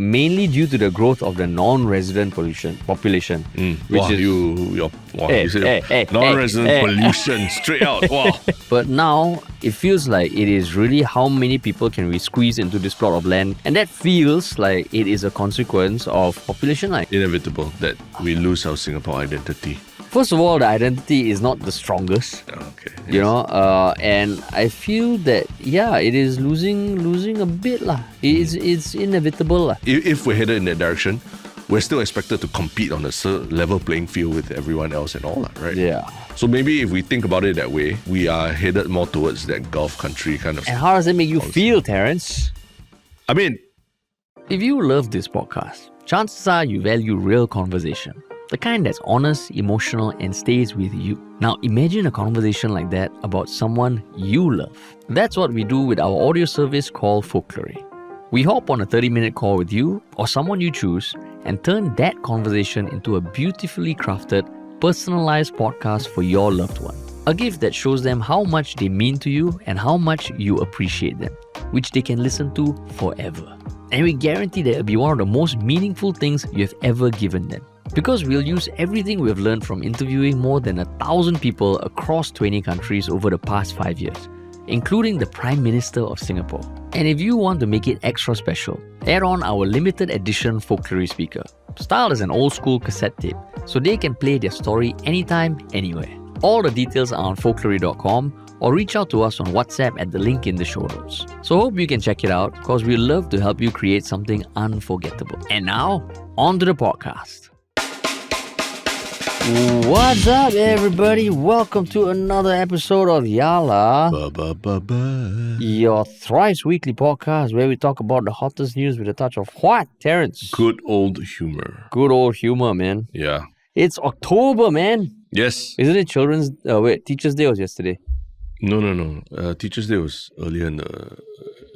mainly due to the growth of the non-resident population. Which is you say non-resident pollution straight out. Wow. But now it feels like it is really how many people can we squeeze into this plot of land, and that feels like it is a consequence of population. Inevitable that we lose our Singapore identity. First of all, the identity is not the strongest. Okay. You know, and I feel that it is losing a bit lah. It's inevitable lah. If we're headed in that direction, we're still expected to compete on a level playing field with everyone else and all that, right? Yeah. So maybe if we think about it that way, we are headed more towards that Gulf country kind of. And how does it make you feel, Terence? I mean, if you love this podcast, chances are you value real conversation. The kind that's honest, emotional, and stays with you. Now imagine a conversation like that about someone you love. That's what we do with our audio service called Folklory. We hop on a 30-minute call with you or someone you choose and turn that conversation into a beautifully crafted, personalized podcast for your loved one. A gift that shows them how much they mean to you and how much you appreciate them, which they can listen to forever. And we guarantee that it'll be one of the most meaningful things you have ever given them. Because we'll use everything we've learned from interviewing more than 1,000 people across 20 countries over the past 5 years, including the Prime Minister of Singapore. And if you want to make it extra special, add on our limited edition Folklory speaker, styled as an old school cassette tape, so they can play their story anytime, anywhere. All the details are on folklory.com or reach out to us on WhatsApp at the link in the show notes. So hope you can check it out because we'd love to help you create something unforgettable. And now, on to the podcast. What's up, everybody? Welcome to another episode of Yala, your thrice weekly podcast where we talk about the hottest news with a touch of what, Terence? Good old humor. Good old humor, man. Yeah. It's October, man. Yes. Isn't it Teacher's Day was yesterday? No. Teacher's Day was earlier in the...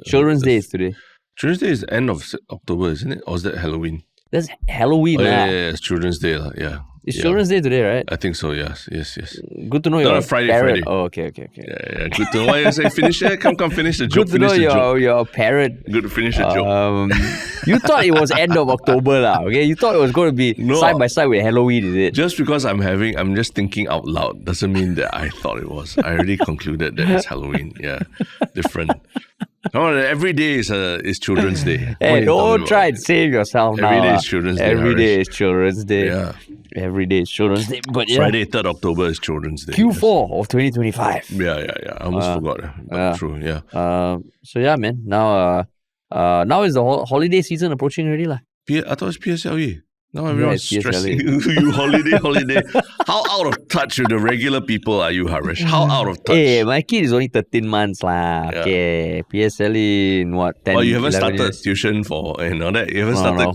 Children's Day is today. Children's Day is the end of October, isn't it? Or is that Halloween? That's Halloween, yeah, it's Children's Day, yeah. It's Children's Day today, right? I think so, yes. Good to know you're Friday, parrot. Friday. Oh, okay. Yeah. Good to know. Why you say finish it? Come, finish the joke. Good to know you're a parrot. Good to finish the joke. You thought it was end of October, lah. Okay, you thought it was going to be side by side with Halloween, is it? Just because I'm just thinking out loud doesn't mean that I thought it was. I already concluded that it's Halloween. Yeah, different. No, every day is Children's Day. Hey, don't try and save yourself now. Every day is Children's Day. Every day is Children's Day. Yeah. Every day is Children's Day. But Friday, 3rd October is Children's Day. Q4 of 2025. Yeah. I almost forgot. True, yeah. So yeah, man. Now is the holiday season approaching already, lah. I thought it's PSLE. Now everyone's stressing. You holiday. How out of touch with the regular people are you, Harish? How out of touch? Hey, my kid is only 13 months lah. Yeah. Okay, PSLE in what, 10, you haven't started years? Tuition for and all that? You haven't started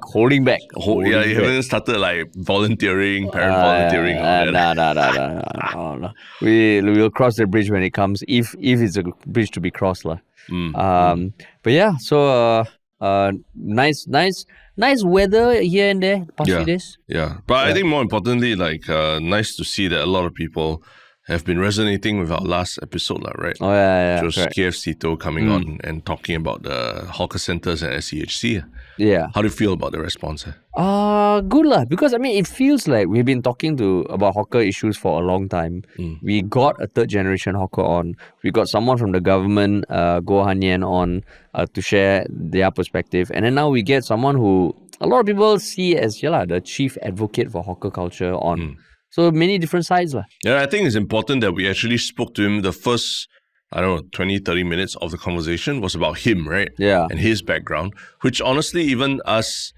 holding back. You haven't started like volunteering, parent volunteering. No. We will cross the bridge when it comes, if it's a bridge to be crossed lah. But yeah, so nice weather here and there past few days. Yeah. But I think more importantly, nice to see that a lot of people have been resonating with our last episode, right? Oh, yeah. Which was 𝗂𝗄𝗧𝗍 coming on and talking about the hawker centres and SCHC. Yeah. How do you feel about the response? Good lah, because I mean, it feels like we've been talking about hawker issues for a long time. We got a third generation hawker on. We got someone from the government, 𝗀𝗲 on, to share their perspective. And then now we get someone who a lot of people see as the chief advocate for hawker culture on. So many different sides lah. Yeah, I think it's important that we actually spoke to him. The first, 20, 30 minutes of the conversation was about him, right? Yeah. And his background, which honestly, even us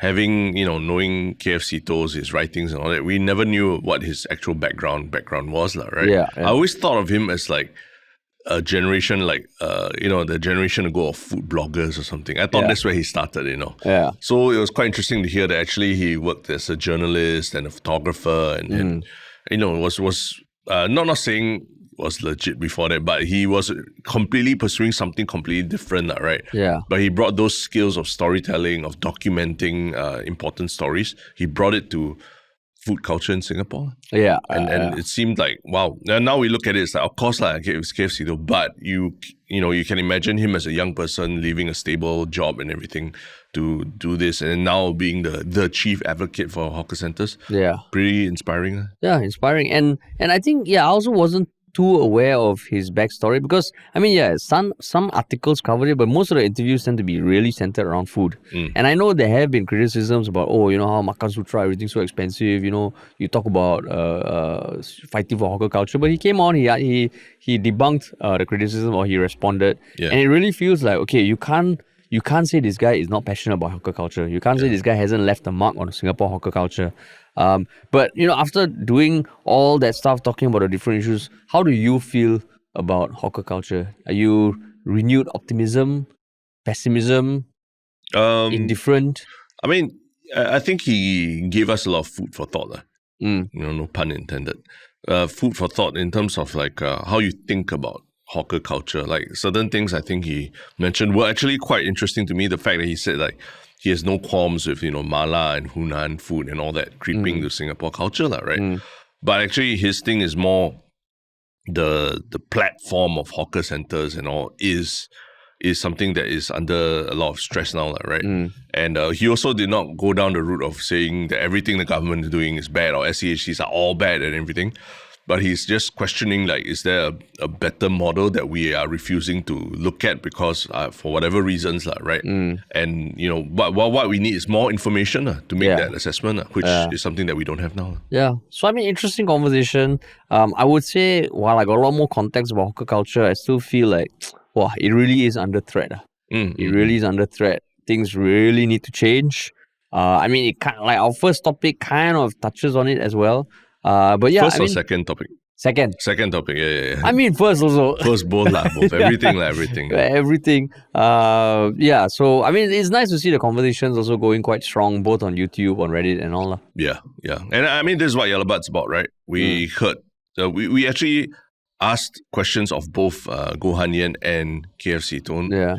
having, knowing 𝗂𝗄𝗧𝗍, his writings and all that, we never knew what his actual background was, right? Yeah. I always thought of him as like a generation, the generation ago of food bloggers or something. I thought that's where he started, Yeah. So it was quite interesting to hear that actually he worked as a journalist and a photographer and was not saying was legit before that, but he was completely pursuing something completely different, right? Yeah. But he brought those skills of storytelling, of documenting important stories. He brought it to food culture in Singapore. Yeah. And it seemed like, wow. And now we look at it, it's like, of course, it's 𝗂𝗄𝗧𝗍, but you can imagine him as a young person leaving a stable job and everything to do this, and now being the chief advocate for hawker centers. Yeah. Pretty inspiring. Yeah, inspiring. And I think, I also wasn't too aware of his backstory because, some articles covered it, but most of the interviews tend to be really centered around food. And I know there have been criticisms about, how Makan Sutra, everything's so expensive, you talk about fighting for hawker culture, but he came on, he debunked the criticism, or he responded. Yeah. And it really feels like, okay, you can't say this guy is not passionate about hawker culture. You can't say this guy hasn't left a mark on Singapore hawker culture. But after doing all that stuff, talking about the different issues, how do you feel about hawker culture? Are you renewed optimism, pessimism, indifferent? I mean, I think he gave us a lot of food for thought. No pun intended. Food for thought in terms of like how you think about hawker culture. Like certain things I think he mentioned were actually quite interesting to me. The fact that he said like he has no qualms with, mala and Hunan food and all that creeping to Singapore culture, right? But actually his thing is more the platform of hawker centers and all is something that is under a lot of stress now, right? And he also did not go down the route of saying that everything the government is doing is bad or SCHCs are all bad and everything. But he's just questioning, like, is there a better model that we are refusing to look at because for whatever reasons, right? And, what we need is more information to make that assessment, which is something that we don't have now. Yeah. So, interesting conversation. I would say, while I got a lot more context about hawker culture, I still feel like, wow, it really is under threat. It really is under threat. Things really need to change. It kind of, like our first topic kind of touches on it as well. But yeah, first or second topic? Second topic, yeah. First also. First, both. Everything. Everything. Yeah, so, it's nice to see the conversations also going quite strong, both on YouTube, on Reddit and all. Yeah. And this is what ~𝗷𝗲 it's about, right? We heard, we actually asked questions of both 𝗀 and 𝗙𝗶𝘁. Yeah.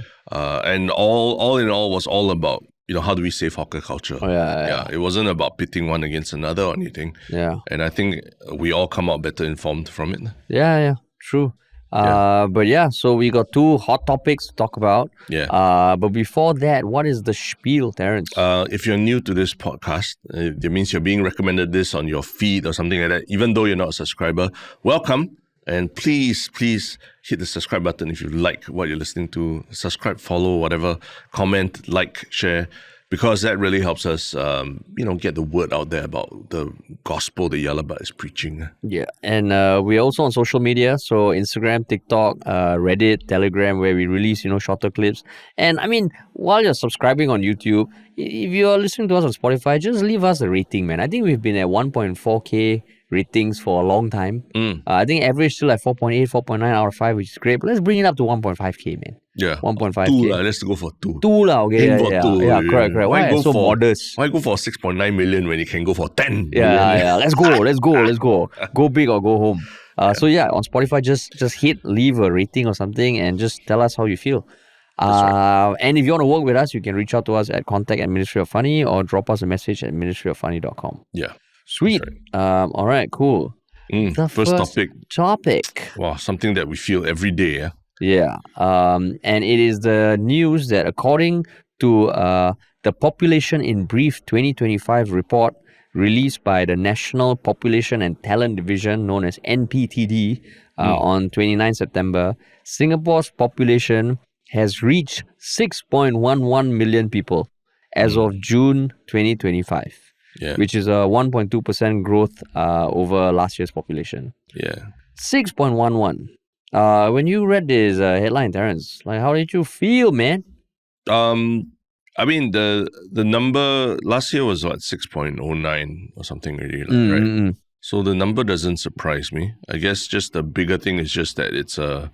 And all in all was all about, how do we save hawker culture? Yeah. It wasn't about pitting one against another or anything. Yeah. And I think we all come out better informed from it. Yeah, true. But yeah, so we got two hot topics to talk about. Yeah. But before that, what is the spiel, Terence? If you're new to this podcast, it means you're being recommended this on your feed or something like that, even though you're not a subscriber. Welcome. And please hit the subscribe button if you like what you're listening to. Subscribe, follow, whatever. Comment, like, share. Because that really helps us, get the word out there about the gospel that ~𝗷𝗲 is preaching. Yeah. And we're also on social media. So Instagram, TikTok, Reddit, Telegram, where we release, shorter clips. And while you're subscribing on YouTube, if you're listening to us on Spotify, just leave us a rating, man. I think we've been at 1.4K ratings for a long time. I think average still like 4.8, 4.9 out of 5, which is great. But let's bring it up to 1.5K, man. Yeah. 1.5K. 2 let's go for 2. 2 okay. Yeah, correct. Why go so for, modest? Why go for 6.9 million when you can go for 10 million? Yeah. Let's go. Go big or go home. So yeah, on Spotify, just leave a rating or something and just tell us how you feel. Right. And if you want to work with us, you can reach out to us at contact@ministryoffunny or drop us a message at ministryoffunny.com. Yeah. Sweet. Right. All right, cool. The first topic. Wow, something that we feel every day. Yeah. And it is the news that according to the Population in Brief 2025 report released by the National Population and Talent Division, known as NPTD, on 29 September, Singapore's population has reached 6.11 million people as of June 2025. Yeah. Which is a 1.2% growth over last year's population. Yeah. 6.11. When you read this headline, Terence, like, how did you feel, man? The number last year was 6.09 or something really, right? So the number doesn't surprise me. I guess just the bigger thing is just that it's a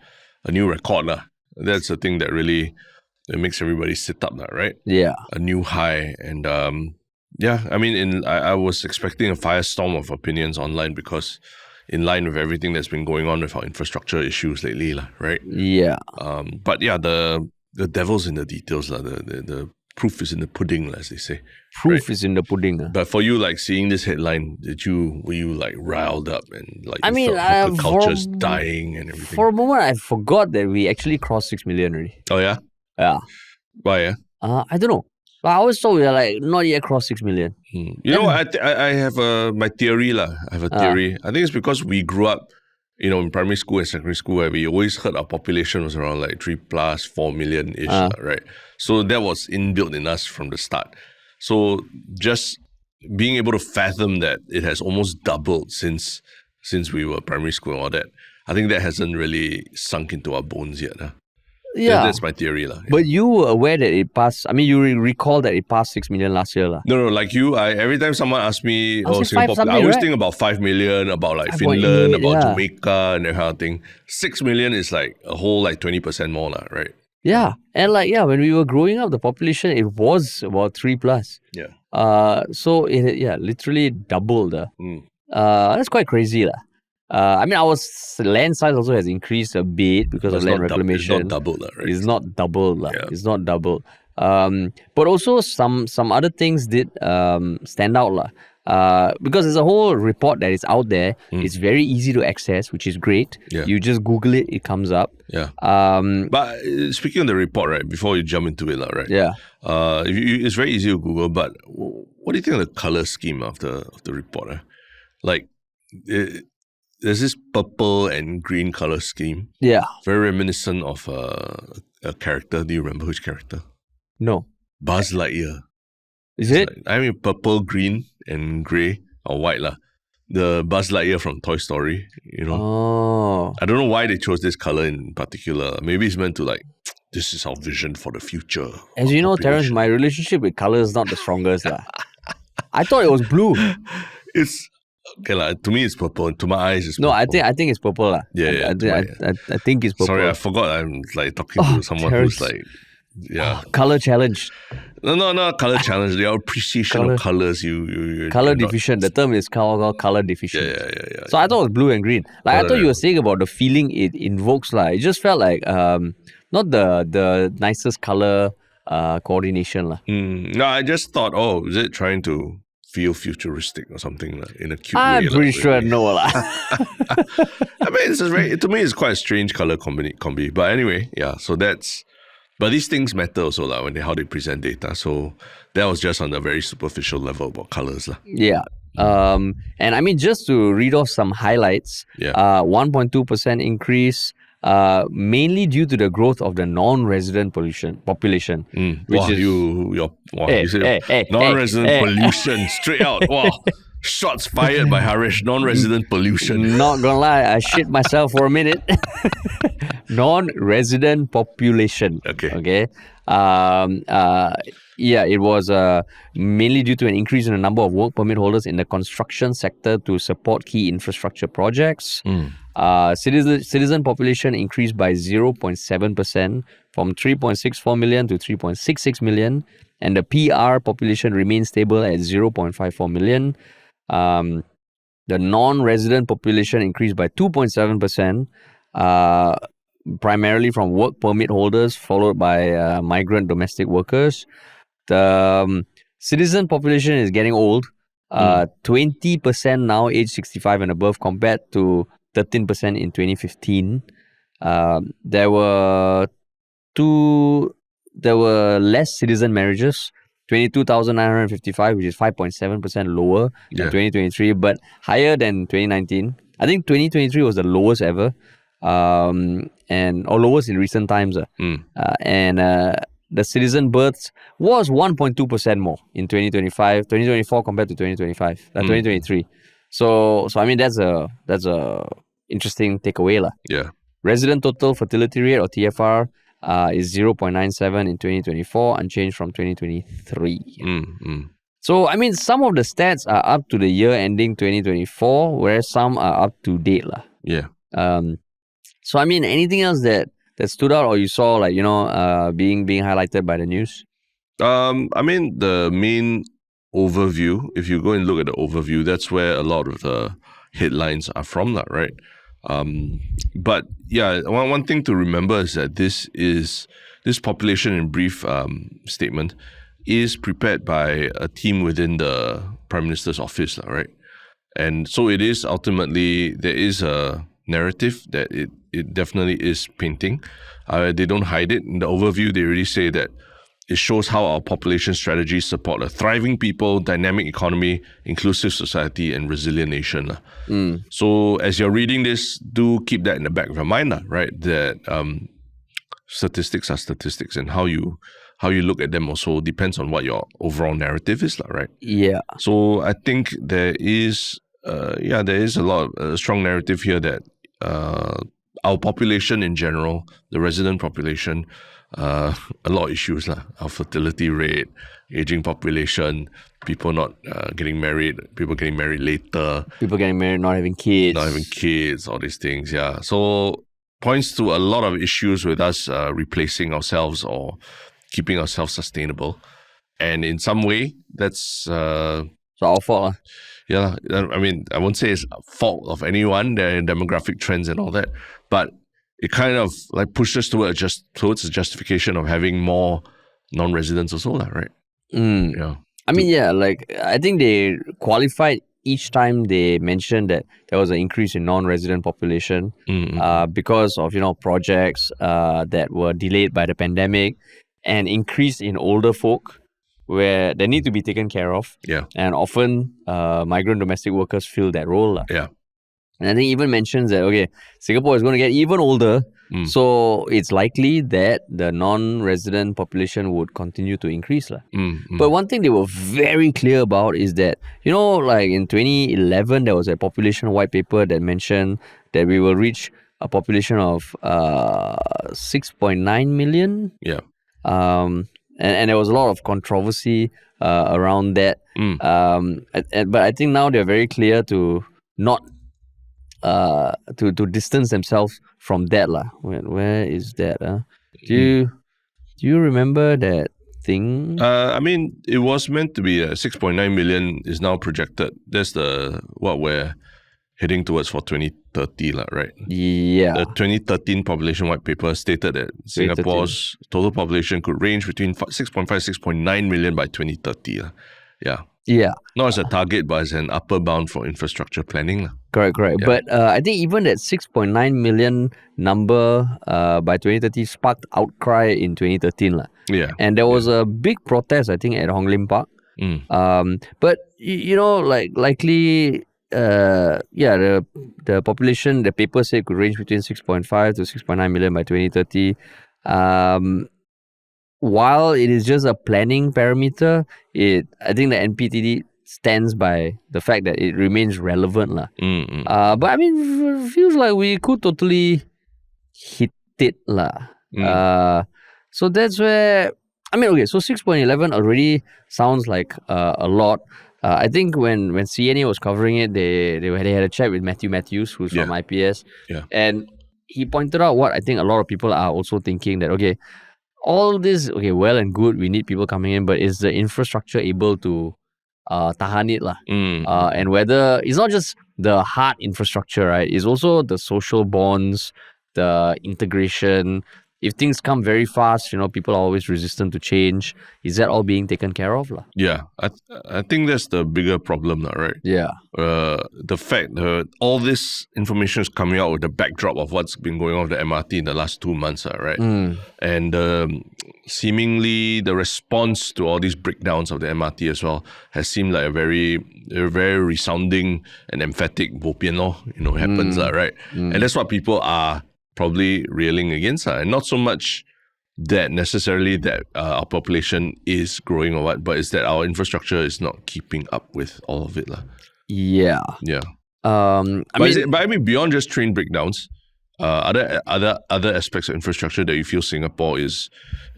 new record. That's the thing that really it makes everybody sit up, right? Yeah. A new high. And I was expecting a firestorm of opinions online because in line with everything that's been going on with our infrastructure issues lately, right? Yeah. But yeah, the devil's in the details, the proof is in the pudding, as they say. Proof is in the pudding. But for you, like seeing this headline, were you like riled up and like you felt hawker culture's dying and everything? For a moment, I forgot that we actually crossed 6 million already. Oh yeah? Yeah. Why? I don't know. I always thought we were like not yet crossed 6 million. You know, I have my theory lah. I have a theory. I think it's because we grew up, you know, in primary school and secondary school where we always heard our population was around like 3 plus 4 million-ish, right? So that was inbuilt in us from the start. So just being able to fathom that it has almost doubled since we were primary school and all that, I think that hasn't really sunk into our bones yet. Yeah. That's my theory. But you were aware that it passed, I mean, you recall that it passed 6 million last year. No, like you, every time someone asks me, Singapore, I always think about 5 million, about like Finland, about Jamaica and that kind of thing. 6 million is like a whole like 20% more, right? Yeah. And like, when we were growing up, the population, it was about 3 plus. Yeah. So it literally doubled. That's quite crazy. I mean, our land size also has increased a bit because of land reclamation. It's not doubled, right? It's not doubled. Yeah. It's not doubled. But also some other things did stand out. Because there's a whole report that is out there. It's very easy to access, which is great. Yeah. You just Google it, it comes up. Yeah. But speaking of the report, right, before you jump into it, right? Yeah. It's very easy to Google, but what do you think of the color scheme of the report? Like, there's this purple and green color scheme. Yeah. Very reminiscent of a character. Do you remember which character? No. Buzz Lightyear. Is it? I mean, purple, green, and grey or white lah. The Buzz Lightyear from Toy Story, you know. Oh. I don't know why they chose this color in particular. Maybe it's meant to like, this is our vision for the future. As you know, Terence, my relationship with color is not the strongest. I thought it was blue. It's okay, to me it's purple. To my eyes it's purple. No, I think it's purple. Yeah. I think it's purple. Sorry, I forgot I'm like talking to someone Terence. who's like, yeah. Color challenge. No, not color challenge. The appreciation of colors. You color deficient. The term is called color deficient. Yeah. So I thought it was blue and green. Like I thought you were saying about the feeling it invokes. It just felt like not the nicest color coordination. No, I just thought, is it trying to feel futuristic or something in a cute way? I'm pretty sure no. I mean, to me, it's quite a strange color combi. But anyway, yeah. So but these things matter also how they present data. So that was just on a very superficial level about colors. Yeah. And I mean, just to read off some highlights, 1.2% increase, mainly due to the growth of the non-resident population. Which is you said non-resident pollution straight out. Wow. Shots fired by Harish. Non-resident pollution. Not gonna lie, I shit myself for a minute. Non-resident population. Okay. It was mainly due to an increase in the number of work permit holders in the construction sector to support key infrastructure projects. Citizen population increased by 0.7% from 3.64 million to 3.66 million, and the PR population remained stable at 0.54 million. The non-resident population increased by 2.7%, primarily from work permit holders, followed by migrant domestic workers. The citizen population is getting old. 20% now age 65 and above compared to 13% in 2015. There were less citizen marriages, 22,955, which is 5.7% lower than 2023, but higher than 2019. I think 2023 was the lowest ever, or lowest in recent times. The citizen births was 1.2% more in 2024 compared to 2023. So I mean that's a interesting takeaway. Yeah. Resident total fertility rate or TFR is 0.97 in 2024, unchanged from 2023. So I mean some of the stats are up to the year ending 2024, whereas some are up to date. Yeah. So I mean anything else that stood out or you saw being highlighted by the news? I mean the main overview, if you go and look at the overview, that's where a lot of the headlines are from, right? But yeah, one thing to remember is that this population in brief statement is prepared by a team within the Prime Minister's office, right? And so it is ultimately, there is a narrative that it definitely is painting. They don't hide it. In the overview, they really say that it shows how our population strategies support a thriving people, dynamic economy, inclusive society, and resilient nation. So as you're reading this, do keep that in the back of your mind, right? That statistics are statistics, and how you look at them also depends on what your overall narrative is, right? Yeah. So I think there is a lot of strong narrative here that our population in general, the resident population, a lot of issues lah. Our fertility rate, aging population, people not getting married, people getting married later, People getting married, not having kids. all these things. Yeah, so points to a lot of issues with us replacing ourselves or keeping ourselves sustainable, and in some way that's So our fault. yeah. I mean, I won't say it's a fault of anyone, their demographic trends and all that, but it kind of like pushes towards the justification of having more non-residents also, right? Yeah. I mean, yeah, like I think they qualified each time they mentioned that there was an increase in non-resident population because of, projects that were delayed by the pandemic, and increase in older folk where they need to be taken care of. Yeah. And often migrant domestic workers fill that role. Yeah. And I think even mentions that, okay, Singapore is going to get even older, so it's likely that the non-resident population would continue to increase. But one thing they were very clear about is that, like in 2011, there was a population white paper that mentioned that we will reach a population of 6.9 million. Yeah. And there was a lot of controversy around that. But I think now they're very clear to not to distance themselves from that lah. Where is that? Do you remember that thing? I mean, it was meant to be 6.9 million is now projected. That's what we're heading towards for 2030, right? Yeah. The 2013 population white paper stated that Singapore's total population could range between 6.5 6.9 million by 2030. Yeah. Yeah. Not as a target, but as an upper bound for infrastructure planning. Correct. Yeah. But I think even that 6.9 million number by 2030 sparked outcry in 2013. Yeah. And there was a big protest, I think, at Hong Lim Park. But, likely, the population, the paper said, could range between 6.5 to 6.9 million by 2030. While it is just a planning parameter, I think the NPTD stands by the fact that it remains relevant. But I mean, it feels like we could totally hit it. So that's where, so 6.11 already sounds like a lot. I think when CNA was covering it, they had a chat with Matthew Matthews, who's from IPS. Yeah. And he pointed out what I think a lot of people are also thinking, that, okay, all this, well and good, we need people coming in, but is the infrastructure able to tahan it? And whether it's not just the hard infrastructure, right? It's also the social bonds, the integration. If things come very fast, people are always resistant to change. Is that all being taken care of? Yeah, I think that's the bigger problem, right? Yeah. The fact that all this information is coming out with the backdrop of what's been going on with the MRT in the last 2 months, right? And seemingly the response to all these breakdowns of the MRT as well has seemed like a very resounding and emphatic bopian, happens, right? And that's what people are probably railing against, and not so much that necessarily that our population is growing or what, but it's that our infrastructure is not keeping up with all of it. Yeah. Yeah. I mean, beyond just train breakdowns, other aspects of infrastructure that you feel Singapore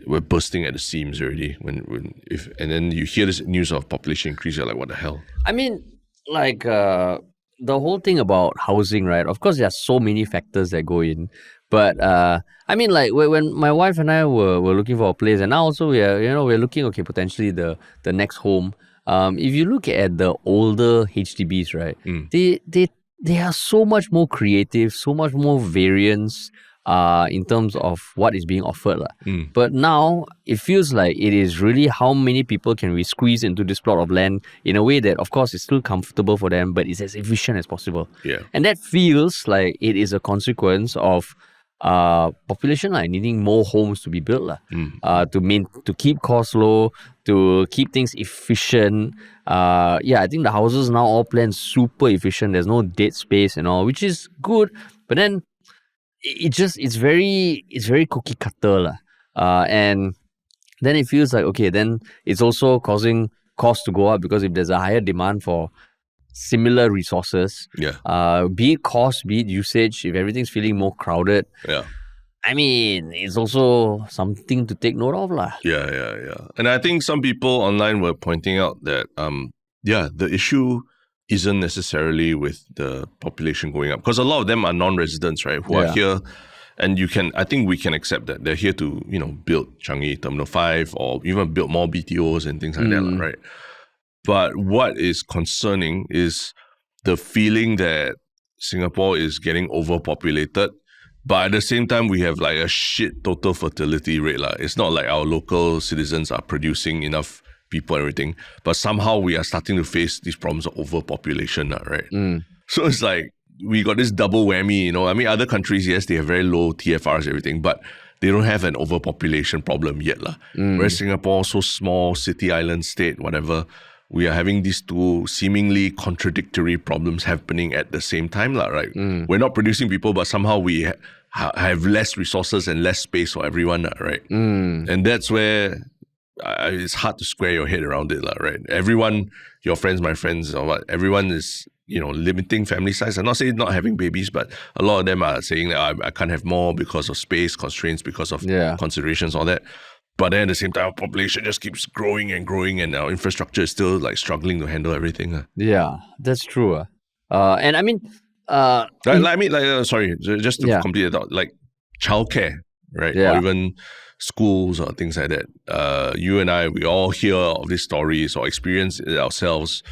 we're bursting at the seams already. And then you hear this news of population increase, you're like, what the hell? I mean, the whole thing about housing, right? Of course, there are so many factors that go in. But when my wife and I were looking for a place, and now also we're looking, okay, potentially the next home. If you look at the older HDBs, right, they are so much more creative, so much more variance in terms of what is being offered. But now it feels like it is really how many people can we squeeze into this plot of land in a way that, of course, is still comfortable for them, but it's as efficient as possible. Yeah. And that feels like it is a consequence of population, like needing more homes to be built, to keep costs low, to keep things efficient. I think the houses now all planned super efficient. There's no dead space and all, which is good. But then it's very cookie cutter, and then it feels like, okay, then it's also causing costs to go up, because if there's a higher demand for similar resources, be it cost, be it usage, if everything's feeling more crowded, I mean, it's also something to take note of, lah. Yeah. And I think some people online were pointing out that the issue isn't necessarily with the population going up, because a lot of them are non-residents, right, who are here. And I think we can accept that they're here to, build Changi Terminal 5 or even build more BTOs and things like that, right? But what is concerning is the feeling that Singapore is getting overpopulated, but at the same time, we have like a shit total fertility rate. It's not like our local citizens are producing enough people and everything, but somehow we are starting to face these problems of overpopulation, right? So it's like, we got this double whammy, I mean, other countries, yes, they have very low TFRs and everything, but they don't have an overpopulation problem yet. Whereas Singapore, so small, city, island, state, whatever, we are having these two seemingly contradictory problems happening at the same time, right? We're not producing people, but somehow we have less resources and less space for everyone, right? And that's where it's hard to square your head around it, right? Everyone, your friends, my friends, or what, everyone is limiting family size. I'm not saying not having babies, but a lot of them are saying that I can't have more because of space constraints, because of considerations, all that. But then at the same time, our population just keeps growing and growing, and our infrastructure is still like struggling to handle everything. Yeah, that's true. And I mean, sorry, just to complete it out, like childcare, right? Or even schools or things like that. You and I, we all hear of these stories or experience it ourselves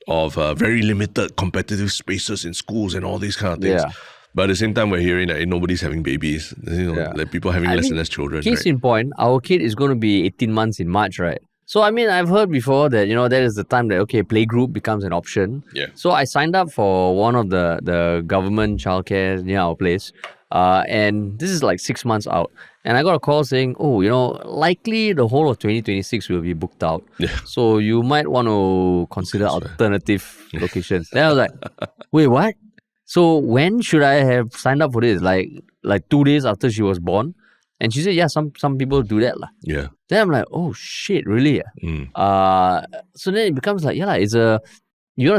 of very limited competitive spaces in schools and all these kind of things. But at the same time, we're hearing that nobody's having babies. Like people having less and less children. Case in point, our kid is going to be 18 months in March, right? So, I mean, I've heard before that, that is the time that, playgroup becomes an option. So, I signed up for one of the government childcare near our place. And this is like 6 months out. And I got a call saying, likely the whole of 2026 will be booked out. So you might want to consider alternative locations. Then I was like, wait, what? So when should I have signed up for this? Like 2 days after she was born? And she said, yeah, some people do that. Yeah. Then I'm like, oh shit, really? So then it becomes like, you got to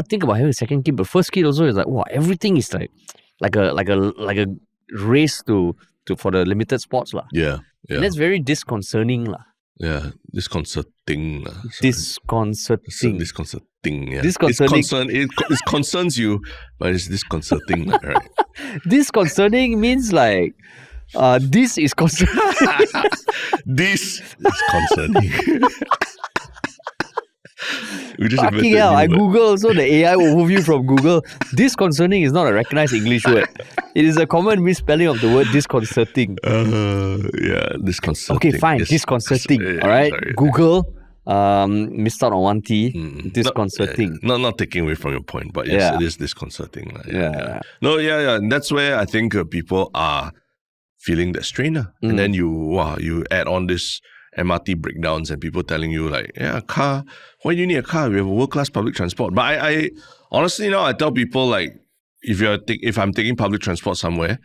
think about having a second kid, but first kid also is like, wow, everything is like a race for the limited spots. Yeah. And that's very disconcerting. Yeah, disconcerting. Disconcerting. Yeah. Disconcerting. It concerns you, but it's disconcerting, right? Disconcerting means like, this is concerning. This is concerning. Fucking hell, I Google also the AI overview from Google. Disconcerting is not a recognized English word. It is a common misspelling of the word disconcerting. Disconcerting. Okay, fine, disconcerting. All right, sorry. Google, missed out on one T. Disconcerting. Not taking away from your point, but yes, it is disconcerting. No, and that's where I think people are feeling that strain. And then you add on this MRT breakdowns and people telling you like, a car, why do you need a car? We have a world-class public transport. But I honestly I tell people like, if I'm taking public transport somewhere,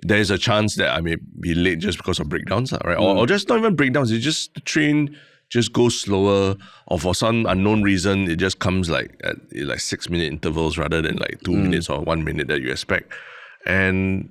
there is a chance that I may be late just because of breakdowns, right? Or just not even breakdowns. It's just the train just goes slower, or for some unknown reason, it just comes like at 6-minute intervals rather than like 2 minutes or 1 minute that you expect. And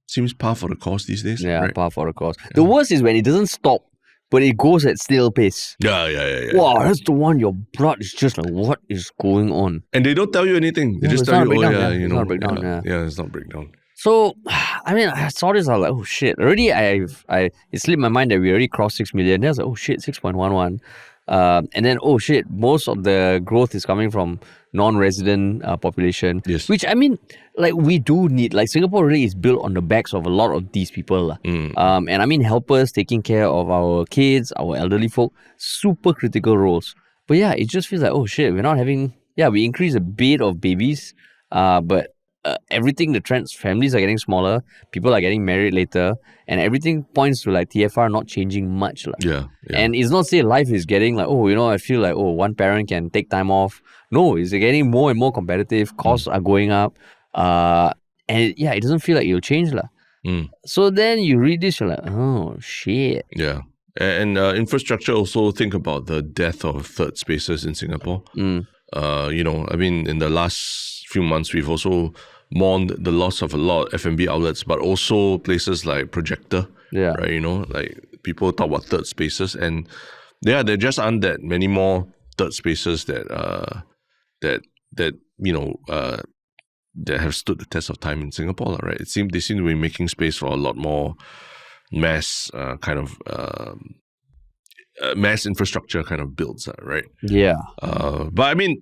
seems par for the course these days. Yeah, right? par for the course. The worst is when it doesn't stop, but it goes at snail pace. Yeah. Wow, that's the one your blood is just like, what is going on? And they don't tell you anything. They just tell you, it's not a breakdown. It's not a breakdown. So, I mean, I saw this, I was like, oh shit. Already, it slipped my mind that we already crossed 6 million. Then I was like, oh shit, 6.11. And then, oh shit, most of the growth is coming from non-resident population. Yes. Which, I mean, like we do need, like Singapore really is built on the backs of a lot of these people. And I mean, helpers taking care of our kids, our elderly folk, super critical roles. But yeah, it just feels like, oh shit, we're not having, we increase a bit of babies, but everything, the trends, families are getting smaller, people are getting married later, and everything points to like TFR not changing much. Yeah. And it's not say life is getting like, I feel like, one parent can take time off. No, it's getting more and more competitive. Costs are going up. And yeah, it doesn't feel like it'll change. So then you read this, you're like, oh, shit. Yeah. And infrastructure, also think about the death of third spaces in Singapore. In the last few months, we've also mourned the loss of a lot of F&B outlets, but also places like Projector. Yeah. Right, like people talk about third spaces, and there just aren't that many more third spaces that have stood the test of time in Singapore, right? They seem to be making space for a lot more mass mass infrastructure kind of builds, right? Yeah. But I mean,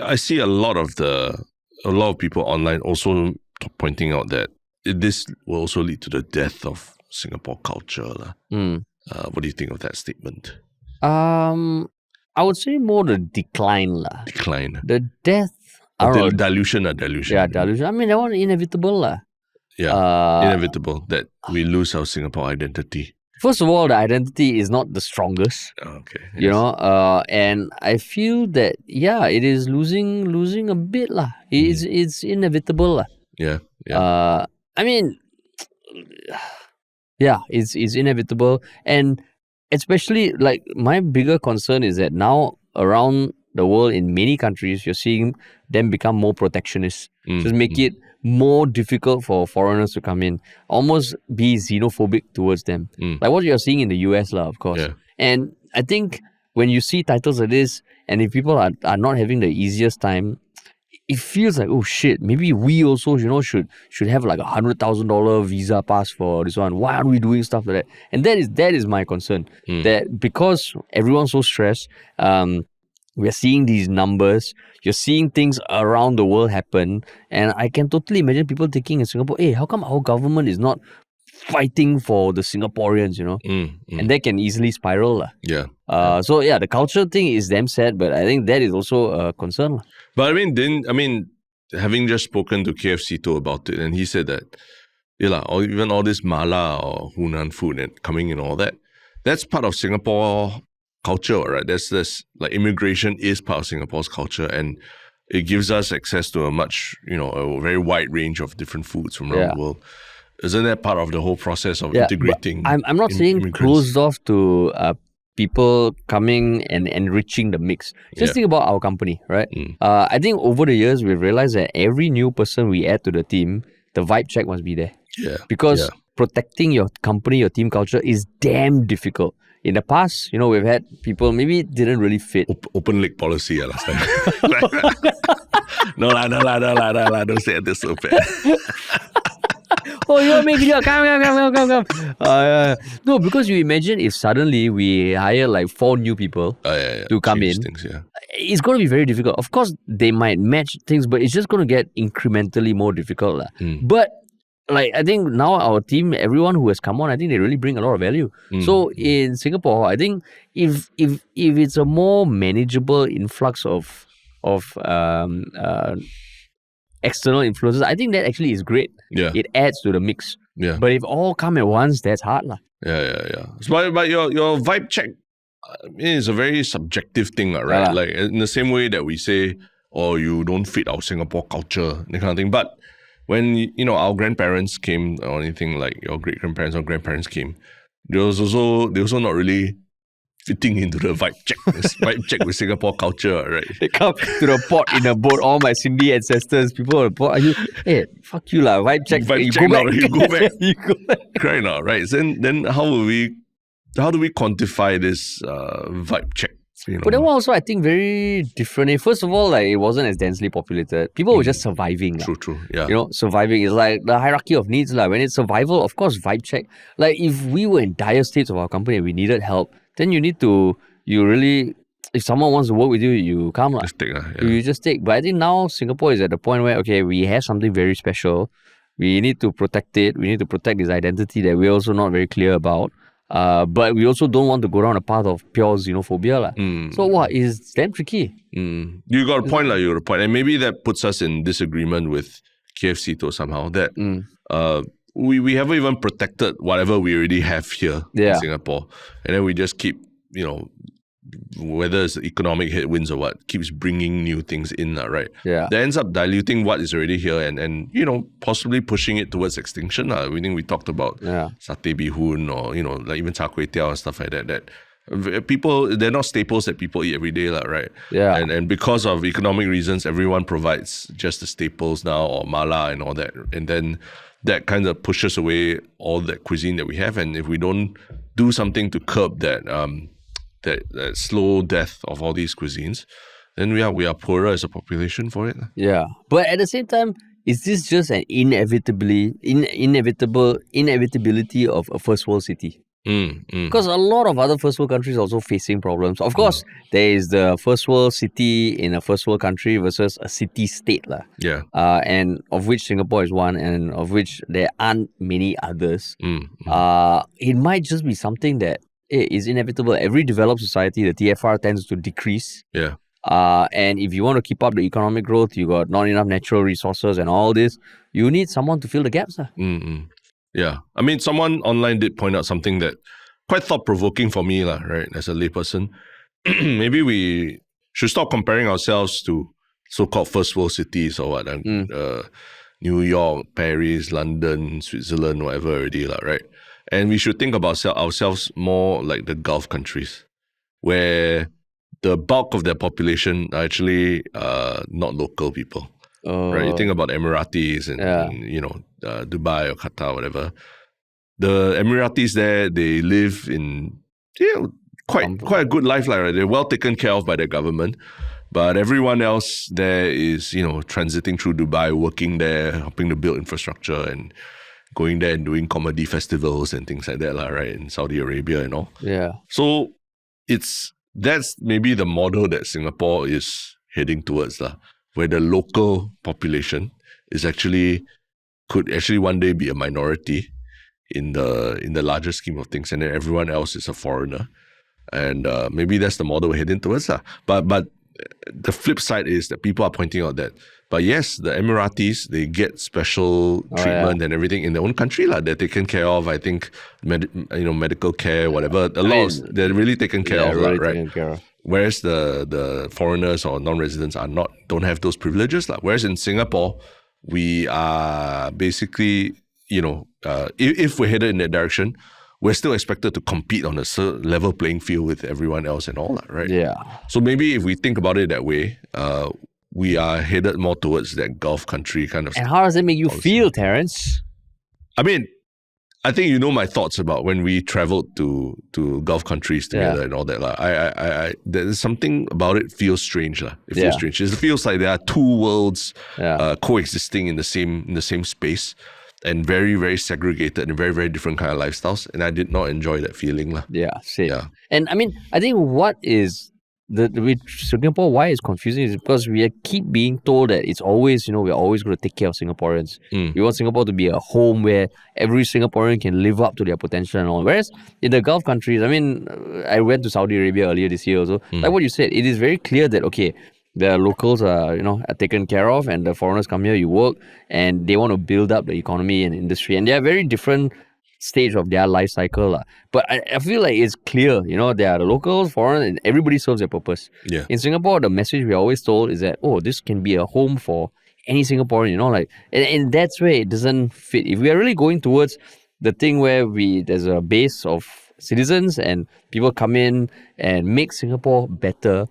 I see a lot of people online also pointing out that this will also lead to the death of Singapore culture. What do you think of that statement? I would say more the decline. Decline. The death. Dilution. Yeah, dilution. I mean, that one inevitable. Yeah, inevitable that we lose our Singapore identity. First of all, the identity is not the strongest. Okay. Yes. And I feel that, it is losing a bit. It's inevitable. Yeah. I mean, it's inevitable. And especially, like, my bigger concern is that now around the world in many countries, you're seeing them become more protectionist. Just make it more difficult for foreigners to come in, almost be xenophobic towards them. Like what you're seeing in the US, of course. Yeah. And I think when you see titles like this, and if people are not having the easiest time, it feels like, oh shit, maybe we also, should have like $100,000 visa pass for this one. Why aren't we doing stuff like that? And that is my concern. That because everyone's so stressed, we're seeing these numbers, you're seeing things around the world happen, and I can totally imagine people thinking in Singapore, hey, how come our government is not fighting for the Singaporeans, And that can easily spiral. Yeah. The culture thing is damn sad, but I think that is also a concern. But having just spoken to 𝗀cie𝗂𝗍 about it, and he said that, even all this mala or Hunan food and coming in, all that, that's part of Singapore culture, right? That's like immigration is part of Singapore's culture, and it gives us access to a very wide range of different foods from around the world. Isn't that part of the whole process of integrating? I'm not saying closed off to people coming and enriching the mix. Just think about our company, right? I think over the years we've realized that every new person we add to the team, the vibe check must be there. Yeah. Because protecting your company, your team culture is damn difficult. In the past, we've had people maybe didn't really fit. Open leg policy last time. No, don't say it this so bad. Oh, you're making it. Come. No, because you imagine if suddenly we hire like 4 new people to come in, things, it's going to be very difficult. Of course, they might match things, but it's just going to get incrementally more difficult. But I think now our team, everyone who has come on, I think they really bring a lot of value. So in Singapore, I think if it's a more manageable influx of external influences, I think that actually is great. Yeah. It adds to the mix. Yeah. But if all come at once, that's hard. Yeah. But your vibe check is a very subjective thing, right? Like in the same way that we say, you don't fit our Singapore culture, that kind of thing. But when our grandparents came, or anything like your great grandparents or grandparents came, they also not really fitting into the vibe check with Singapore culture, right? They come to the port in a boat, all my Sindhi ancestors, people on the port, hey, fuck you lah, vibe check. You go back. You go back. Right now, right? So then how do we quantify this vibe check? But that was also, I think, very different. First of all, it wasn't as densely populated. People were just surviving. True. Yeah. Surviving is like the hierarchy of needs. When it's survival, of course, vibe check. If we were in dire states of our company and we needed help, then if someone wants to work with you, you come. Just take. You just take. But I think now Singapore is at the point where, okay, we have something very special. We need to protect it. We need to protect this identity that we're also not very clear about. But we also don't want to go down a path of pure xenophobia. So it's damn tricky. You got a point. And maybe that puts us in disagreement with 𝗀𝗲𝗍𝗵𝗶 that we haven't even protected whatever we already have here in Singapore. And then we just keep, whether it's economic headwinds or what, keeps bringing new things in, right? Yeah. That ends up diluting what is already here and possibly pushing it towards extinction. We think we talked about satay bihun or, like even 𝗁𝗏𝗧 and stuff like that. That people, they're not staples that people eat every day, right? Yeah. And because of economic reasons, everyone provides just the staples now or mala and all that. And then that kind of pushes away all that cuisine that we have. And if we don't do something to curb that that slow death of all these cuisines, then we are poorer as a population for it. Yeah. But at the same time, is this just an inevitability of a first world city? Because a lot of other first world countries are also facing problems. Of course, there is the first world city in a first world country versus a city state. Yeah. And of which Singapore is one, and of which there aren't many others. It might just be something that is inevitable. Every developed society, the TFR tends to decrease. Yeah. And if you want to keep up the economic growth, you got not enough natural resources and all this, you need someone to fill the gaps. Yeah. I mean, someone online did point out something that quite thought-provoking for me, right, as a layperson. Maybe we should stop comparing ourselves to so-called first world cities or what, New York, Paris, London, Switzerland, whatever already, right? And we should think about ourselves more like the Gulf countries, where the bulk of their population are actually not local people. Right? You think about Emiratis and Dubai or Qatar, whatever. The Emiratis there, they live in quite a good life, right? They're well taken care of by their government. But everyone else there is, transiting through Dubai, working there, helping to build infrastructure and going there and doing comedy festivals and things like that, right? In Saudi Arabia and all. Yeah. So that's maybe the model that Singapore is heading towards, where the local population could actually one day be a minority in the larger scheme of things, and then everyone else is a foreigner. And maybe that's the model we're heading towards. But the flip side is that people are pointing out that, but yes, the Emiratis, they get special treatment and everything in their own country. They're taken care of. I think, medical care, whatever. They're really taken care of, really right? taken care of. Whereas the foreigners or non-residents don't have those privileges. Whereas in Singapore, we are basically, if we're headed in that direction, we're still expected to compete on a level playing field with everyone else and all that, right? Yeah. So maybe if we think about it that way, we are headed more towards that Gulf country kind of. And how does it make you feel, Terence? I mean, I think my thoughts about when we traveled to Gulf countries together and all that. There's something about it feels strange. It feels strange. It feels like there are two worlds coexisting in the same space, and very, very segregated and very, very different kind of lifestyles. And I did not enjoy that feeling. Yeah, same. Yeah. And I mean, I think what is with Singapore, why it's confusing is because we keep being told that it's always, we're always going to take care of Singaporeans. We want Singapore to be a home where every Singaporean can live up to their potential and all. Whereas in the Gulf countries, I mean, I went to Saudi Arabia earlier this year also. Like what you said, it is very clear that, okay, the locals are taken care of, and the foreigners come here, you work, and they want to build up the economy and industry. And they are very different stage of their life cycle. But I feel like it's clear, they are the locals, foreign, and everybody serves their purpose. Yeah. In Singapore, the message we're always told is that, this can be a home for any Singaporean, and that's where it doesn't fit. If we are really going towards the thing where there's a base of citizens and people come in and make Singapore better,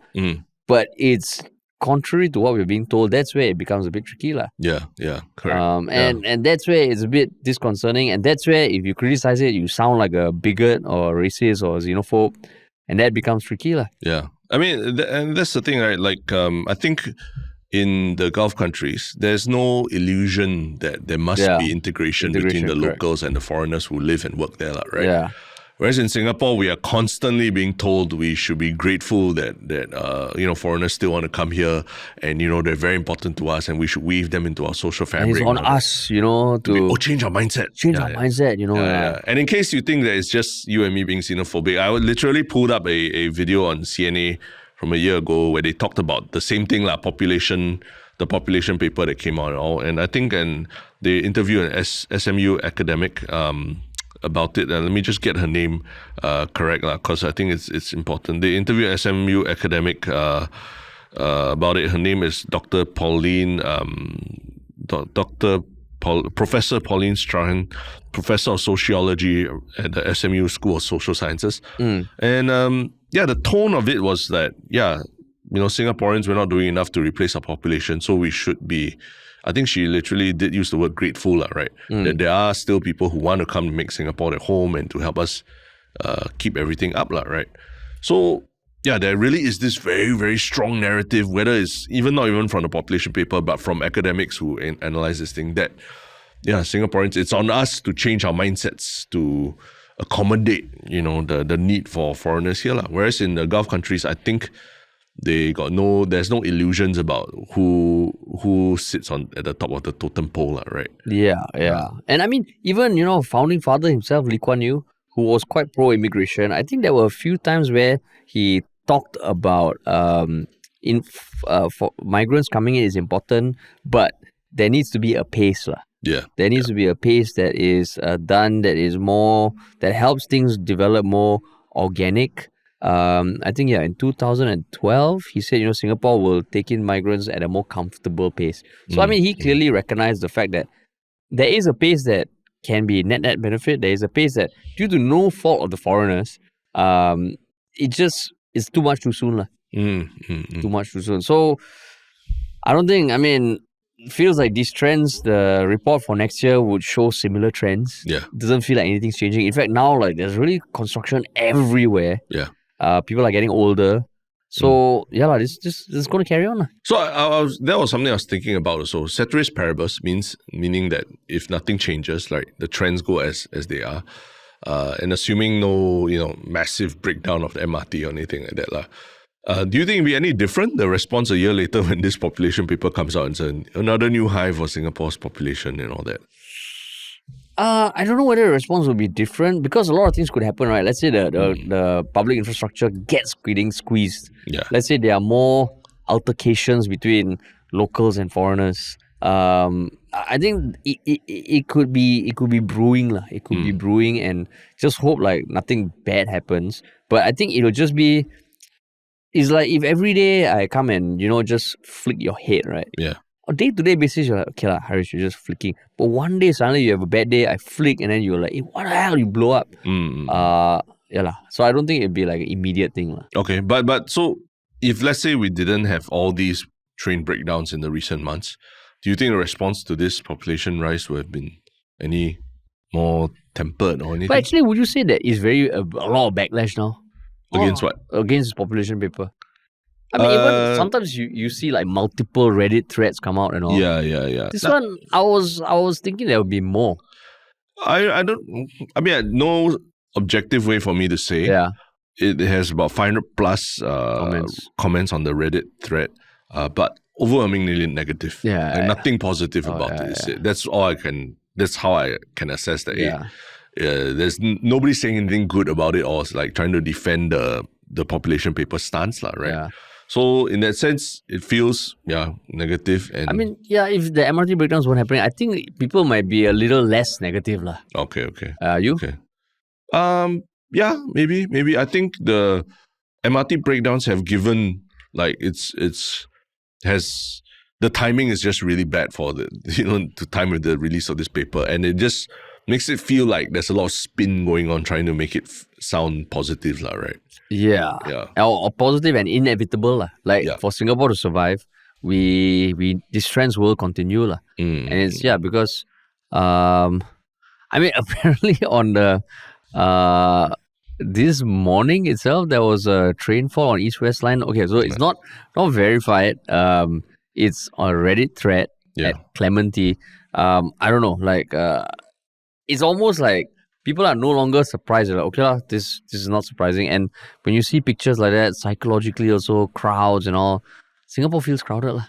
but it's contrary to what we're being told, that's where it becomes a bit tricky. Yeah, correct. And that's where it's a bit disconcerting, and that's where if you criticize it, you sound like a bigot or racist or xenophobe, and that becomes tricky. Yeah. I mean, and that's the thing, right? I think in the Gulf countries, there's no illusion that there must be integration between the locals and the foreigners who live and work there, right? Yeah. Whereas in Singapore, we are constantly being told we should be grateful that foreigners still want to come here, and they're very important to us, and we should weave them into our social fabric. And it's on us, to change our mindset. Change our mindset, And in case you think that it's just you and me being xenophobic, I would literally pulled up a video on CNA from a year ago where they talked about the same thing, the population paper that came out and all. And I think they interviewed an SMU academic about it. And let me just get her name correct, because I think it's important. They interviewed an SMU academic about it. Her name is Dr. Professor Pauline Strahan, Professor of Sociology at the SMU School of Social Sciences. And the tone of it was that, Singaporeans, we're not doing enough to replace our population, so we should be, I think she literally did use the word grateful, right? That there are still people who want to come and make Singapore their home and to help us keep everything up, right? So, there really is this very, very strong narrative, whether it's not even from the population paper, but from academics who analyze this thing, that, Singaporeans, it's on us to change our mindsets to accommodate, the need for foreigners here. Whereas in the Gulf countries, I think there's no illusions about who sits at the top of the totem pole, right? Yeah. And I mean, even, founding father himself, Lee Kuan Yew, who was quite pro-immigration, I think there were a few times where he talked about for migrants coming in is important, but there needs to be a pace. There needs to be a pace that is done, that helps things develop more organic. I think, in 2012, he said, Singapore will take in migrants at a more comfortable pace. So, he clearly recognized the fact that there is a pace that can be net benefit. There is a pace that, due to no fault of the foreigners, it's too much too soon. Too much too soon. So, I don't think, it feels like these trends, the report for next year would show similar trends. It doesn't feel like anything's changing. In fact, now, there's really construction everywhere. People are getting older. So, this is going to carry on. So, that was something I was thinking about. So, ceteris paribus meaning that if nothing changes, the trends go as they are, and assuming no, massive breakdown of the MRT or anything like that. Do you think it'll be any different, the response a year later when this population paper comes out and says another new high for Singapore's population and all that? I don't know whether the response will be different, because a lot of things could happen, right? Let's say the public infrastructure gets getting squeezed. Let's say there are more altercations between locals and foreigners. I think it could be brewing. It could be brewing, and just hope nothing bad happens. But I think it'll just be, it's like if every day I come and, just flick your head, right? On day-to-day basis, you're like, okay, 𝗲𝗲, you're just flicking. But one day, suddenly you have a bad day, I flick, and then you're like, hey, what the hell, you blow up. So I don't think it'd be an immediate thing. Okay, but so if let's say we didn't have all these train breakdowns in the recent months, do you think the response to this population rise would have been any more tempered or anything? But actually, would you say that it's a lot of backlash now? Against what? Against population paper. Even sometimes you see multiple Reddit threads come out and all. Yeah. This one, I was thinking there would be more. No objective way for me to say. It has about 500 plus comments on the Reddit thread, but overwhelmingly negative. Nothing positive about it. That's how I can assess that. There's nobody saying anything good about it or trying to defend the population paper stance, right? So in that sense, it feels negative. And if the MRT breakdowns weren't happening, I think people might be a little less negative. Okay. You? Okay. Maybe. I think the MRT breakdowns have given the timing is just really bad for to time with the release of this paper, and it just makes it feel like there's a lot of spin going on trying to make it sound positive, right? Or positive and inevitable. For Singapore to survive, these trends will continue. And it's because apparently on the this morning itself there was a train fall on East-West line. Okay, so it's not verified. It's on a Reddit thread at Clementi. I don't know, it's almost like people are no longer surprised. This is not surprising. And when you see pictures like that, psychologically also, crowds and all, Singapore feels crowded.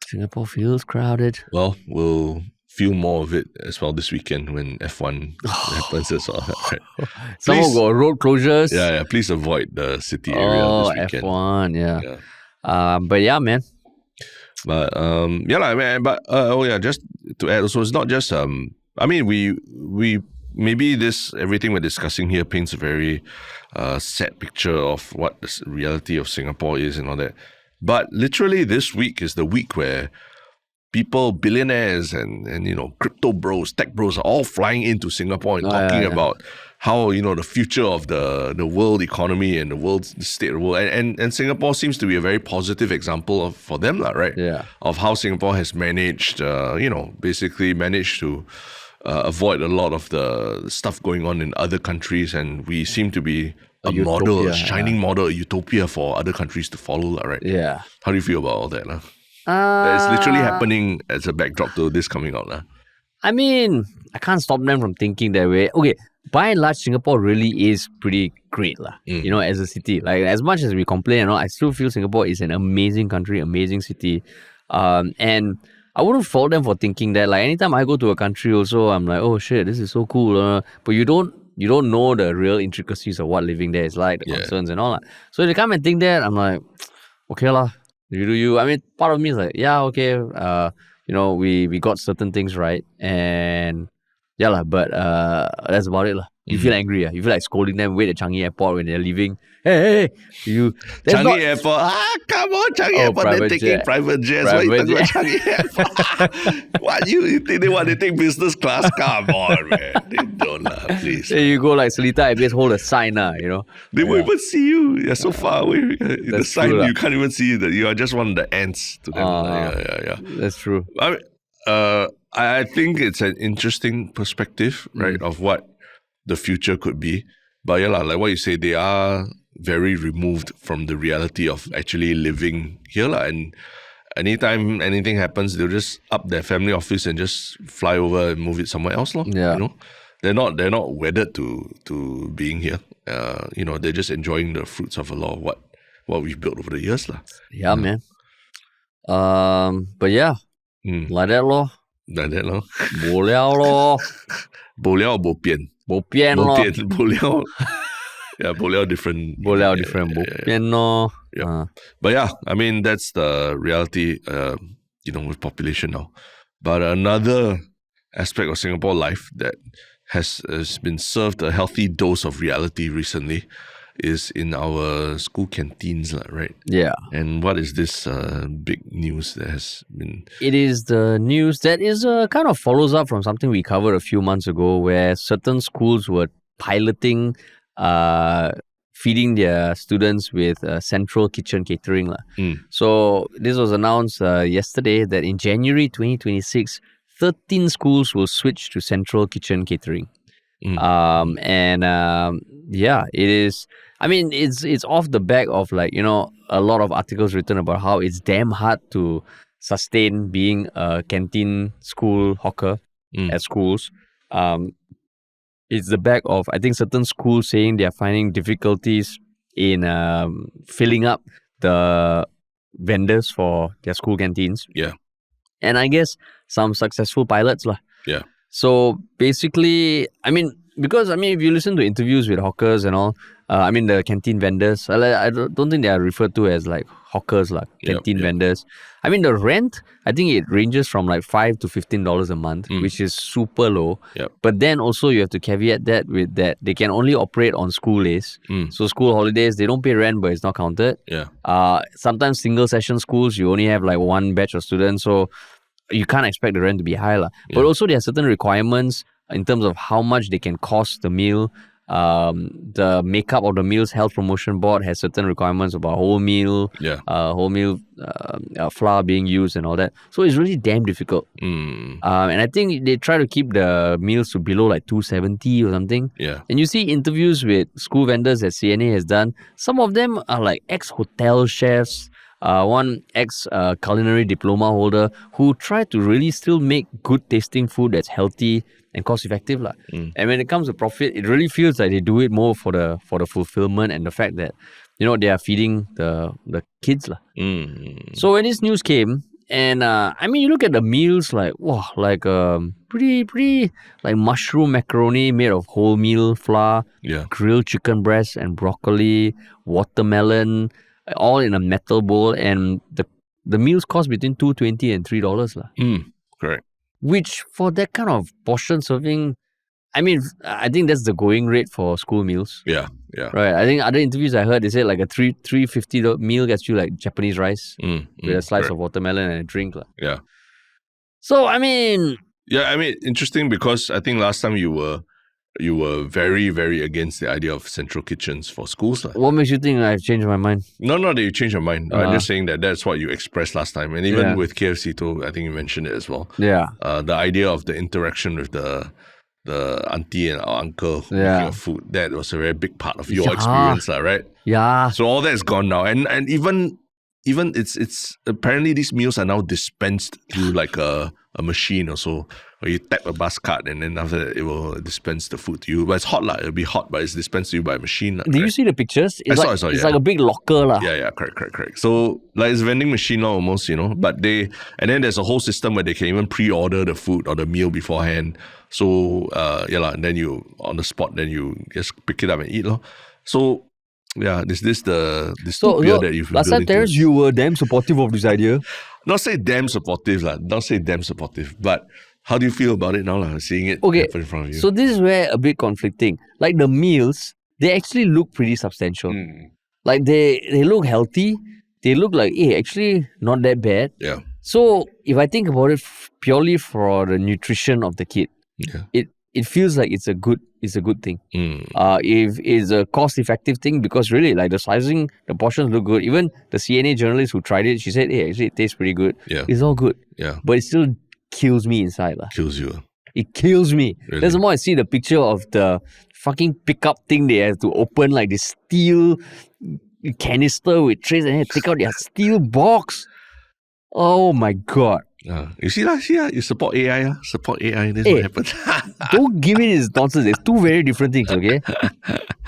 Singapore feels crowded. Well, we'll feel more of it as well this weekend when F1 happens as well. Right? Some Please- got road closures. Yeah, please avoid the city area this weekend. F1, yeah. But yeah, man. But just to add also, it's not just I mean we maybe everything we're discussing here paints a very sad picture of what the reality of Singapore is and all that. But literally this week is the week where people, billionaires and crypto bros, tech bros are all flying into Singapore and talking about how, the future of the world economy and the state of the world. And Singapore seems to be a very positive example for them, right? Yeah. Of how Singapore has managed, basically managed to avoid a lot of the stuff going on in other countries. And we seem to be a model, a shining model, a utopia for other countries to follow, right? Yeah. How do you feel about all that? That is literally happening as a backdrop to this coming out. I mean, I can't stop them from thinking that way. Okay, by and large, Singapore really is pretty great, as a city. Like, as much as we complain, I still feel Singapore is an amazing country, amazing city. And I wouldn't fault them for thinking that. Like, anytime I go to a country also, I'm like, oh shit, this is so cool. But you don't know the real intricacies of what living there is like, the concerns and all that. So they come and think that, I'm like, okay lah. You do you. I mean, part of me is like, yeah, okay, we got certain things right, and but that's about it lah. You feel angry, you feel like scolding them, wait at Changi Airport when they're leaving. Hey, you. Changi Airport, come on, Changi Airport, they're taking private jets. Why you talking about Changi Airport? What, you think they want to take business class? Come on, man. They don't, please. Then you go like Seletar Airways, hold a sign, They won't even see you. You're so far away. The sign, true, you can't even see that you are just one of the ants to them. Yeah. That's true. I think it's an interesting perspective, right, of what the future could be. But like what you say, they are very removed from the reality of actually living here. And anytime anything happens, they'll just up their family office and just fly over and move it somewhere else. Yeah. They're not wedded to being here. They're just enjoying the fruits of a lot of what we've built over the years. Yeah, man. But yeah, like that lor. Like that lor. Bo liao lor. Bo liao or bo pian? Bo pian lor. Bo liao. Yeah, bo liao different. Bo liao different. Bo pian lor. Yeah. But yeah, I mean, that's the reality, with population now. But another aspect of Singapore life that has been served a healthy dose of reality recently is in our school canteens, right? Yeah. And what is this big news that has been? It is the news that is kind of follows up from something we covered a few months ago, where certain schools were piloting feeding their students with central kitchen catering. So this was announced yesterday that in January 2026, 13 schools will switch to central kitchen catering. It is. I mean, it's off the back of a lot of articles written about how it's damn hard to sustain being a canteen school hawker at schools. It's the back of, I think, certain schools saying they are finding difficulties in filling up the vendors for their school canteens. Yeah. And I guess some successful pilots lah. Yeah. So basically, if you listen to interviews with hawkers and all, the canteen vendors, I don't think they are referred to as like hawkers, canteen vendors. The rent, I think it ranges from like $5 to $15 a month, which is super low. Yep. But then also you have to caveat that with that they can only operate on school days. So school holidays, they don't pay rent, but it's not counted. Yeah. Sometimes single session schools, you only have like one batch of students, so you can't expect the rent to be high. But also there are certain requirements in terms of how much they can cost the meal. The makeup of the meals health promotion board has certain requirements about whole meal flour being used and all that. So it's really damn difficult. And I think they try to keep the meals to below like $2.70 or something. Yeah. And you see interviews with school vendors that CNA has done. Some of them are like ex-hotel chefs. One ex-culinary diploma holder who tried to really still make good tasting food that's healthy and cost-effective. And when it comes to profit, it really feels like they do it more for the fulfillment and the fact that, they are feeding the kids. So when this news came, I mean, you look at the meals like, wow, like pretty like mushroom macaroni made of wholemeal flour, grilled chicken breast and broccoli, watermelon, all in a metal bowl, and the meals cost between $2.20 and $3 lah. Correct. Which for that kind of portion serving, I mean, I think that's the going rate for school meals. Yeah. Right. I think other interviews I heard, they said like a $3.50 meal gets you like Japanese rice with a slice of watermelon and a drink. Yeah. So, I mean... Yeah, I mean, interesting because I think last time you were very, very against the idea of central kitchens for schools. What makes you think I've changed my mind? No, that you changed your mind. I'm just saying that's what you expressed last time. And even with 𝗀cie too, I think you mentioned it as well. Yeah. The idea of the interaction with the auntie and our uncle making your food, that was a very big part of your experience, right? Yeah. So all that is gone now. And even it's apparently these meals are now dispensed through like a machine or so, where you tap a bus card and then after that it will dispense the food to you. But it's hot it'll be hot, but it's dispensed to you by a machine. Did you see the pictures? I saw, it's like a big locker lah. Yeah, correct. So like it's a vending machine almost, but and then there's a whole system where they can even pre-order the food or the meal beforehand. So and then you on the spot, then you just pick it up and eat. So yeah, this beer that you've been last time, Terence, you were damn supportive of this idea. Not say damn supportive, but how do you feel about it now, seeing it happen in front of you? So this is where a bit conflicting. Like the meals, they actually look pretty substantial. Like they look healthy. They look like, actually not that bad. Yeah. So if I think about it purely for the nutrition of the kid, it feels like it's a good thing. If it's a cost-effective thing, because really, like the sizing, the portions look good. Even the CNA journalist who tried it, she said, actually it tastes pretty good. Yeah. It's all good. Yeah. But it still kills me inside. Kills you. It kills me. Really? There's more I see the picture of the fucking pickup thing they have to open, like this steel canister with trays, and then take out their steel box. Oh my God. You see, you support AI. Support AI. This is what happens. Don't give me this nonsense. There's two very different things, okay?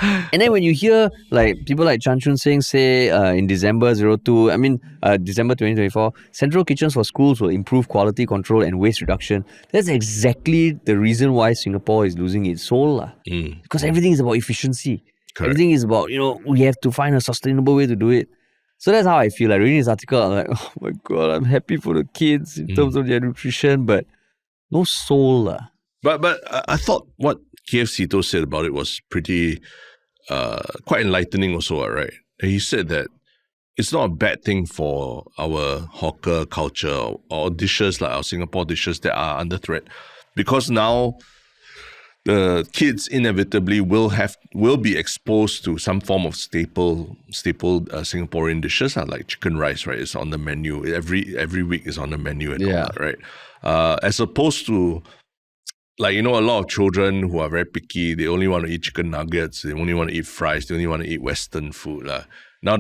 And then when you hear like people like Chan Chun Sing say in December 2024, central kitchens for schools will improve quality control and waste reduction. That's exactly the reason why Singapore is losing its soul. Because everything is about efficiency. Correct. Everything is about, we have to find a sustainable way to do it. So that's how I feel. Like reading this article, I'm like, oh my God, I'm happy for the kids in terms of their nutrition, but no soul. But I thought what 𝗀cie said about it was pretty quite enlightening also, right? He said that it's not a bad thing for our hawker culture or dishes like our Singapore dishes that are under threat, because now the kids inevitably will be exposed to some form of staple Singaporean dishes, like chicken rice, right? It's on the menu every week is on the menu and all that, right? As opposed to like, a lot of children who are very picky, they only want to eat chicken nuggets, they only want to eat fries, they only want to eat Western food. Now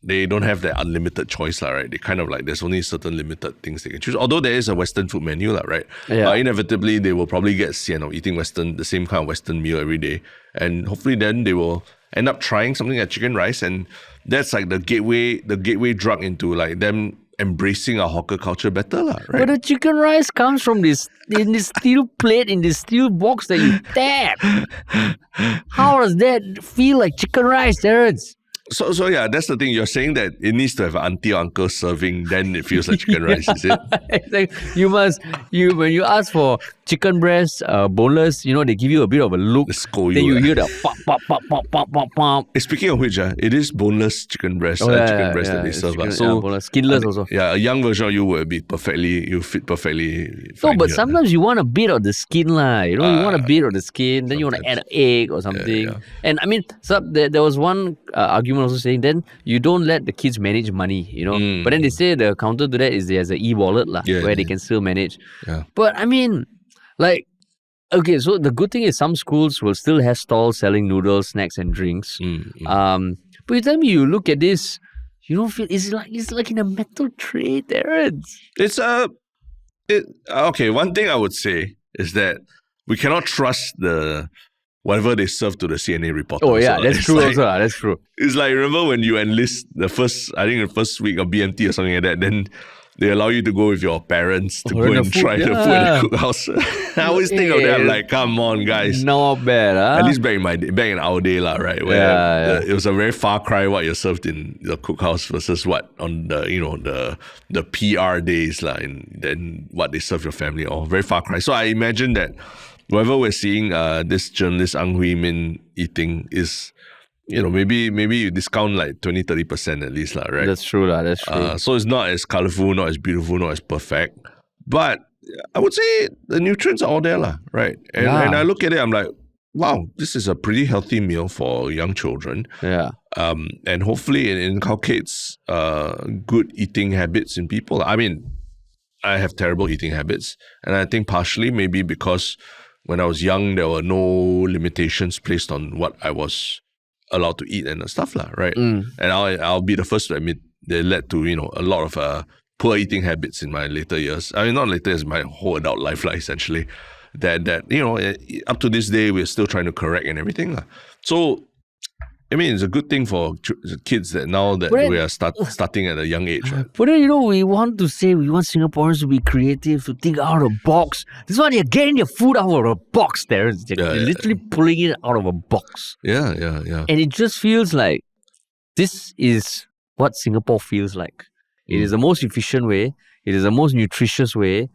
they don't have that unlimited choice, right? They kind of like, there's only certain limited things they can choose. Although there is a Western food menu, right? Inevitably, they will probably get sian of eating the same kind of Western meal every day. And hopefully then they will end up trying something like chicken rice. And that's like the gateway drug into like them embracing our hawker culture better, right? But the chicken rice comes from in this steel plate, in this steel box that you tap. How does that feel like chicken rice, Terence? So yeah, that's the thing. You're saying that it needs to have an auntie or uncle serving, then it feels like chicken rice, is it? Exactly. When you ask for chicken breast, boneless, they give you a bit of a look. Then you hear the pop, pop, pop, pop, pop, pop, pop. Speaking of which, it is boneless chicken breast, that they serve. Boneless, skinless also. Yeah, a young version of you will fit perfectly. No, but sometimes you want a bit of the skin, you want a bit of the skin, then you want to add an egg or something. Yeah. And I mean, there was one argument also saying then you don't let the kids manage money, But then they say the counter to that is there's an e-wallet where they can still manage. Yeah. But I mean, like, okay, so the good thing is some schools will still have stalls selling noodles, snacks, and drinks. But you tell me, you look at this, you don't feel it's like in a metal tray, Terence. Okay. One thing I would say is that we cannot trust whatever they serve to the CNA reporter. Oh yeah, that's true also. That's true. It's like, remember when you enlist the first week of BMT or something like that, then they allow you to go with your parents to go the and food, try the food at the cookhouse. I always think of that, I'm like, come on, guys. Not bad, huh? At least back in our day, lah, right? Where it was a very far cry what you're served in the cookhouse versus what on the PR days, lah, and then what they serve your family. Or very far cry. So I imagine that whatever we're seeing, this journalist 𝗲𝗲 eating is, maybe you discount like 20-30% at least, lah, right? That's true, lah. That's true. So it's not as colorful, not as beautiful, not as perfect, but I would say the nutrients are all there, lah, right? And I look at it, I'm like, wow, this is a pretty healthy meal for young children. Yeah. And hopefully it inculcates good eating habits in people. I mean, I have terrible eating habits, and I think partially maybe because when I was young, there were no limitations placed on what I was allowed to eat and stuff, lah, right? And I'll be the first to admit they led to, a lot of poor eating habits in my later years. I mean, not later years, my whole adult life, essentially. That up to this day, we're still trying to correct and everything, lah. So, I mean, it's a good thing for kids that now that we are starting at a young age, right? But then, we want Singaporeans to be creative, to think out of the box. This one, you're getting your food out of a box, Terrence. You're literally pulling it out of a box. Yeah. And it just feels like this is what Singapore feels like. It is the most efficient way. It is the most nutritious way.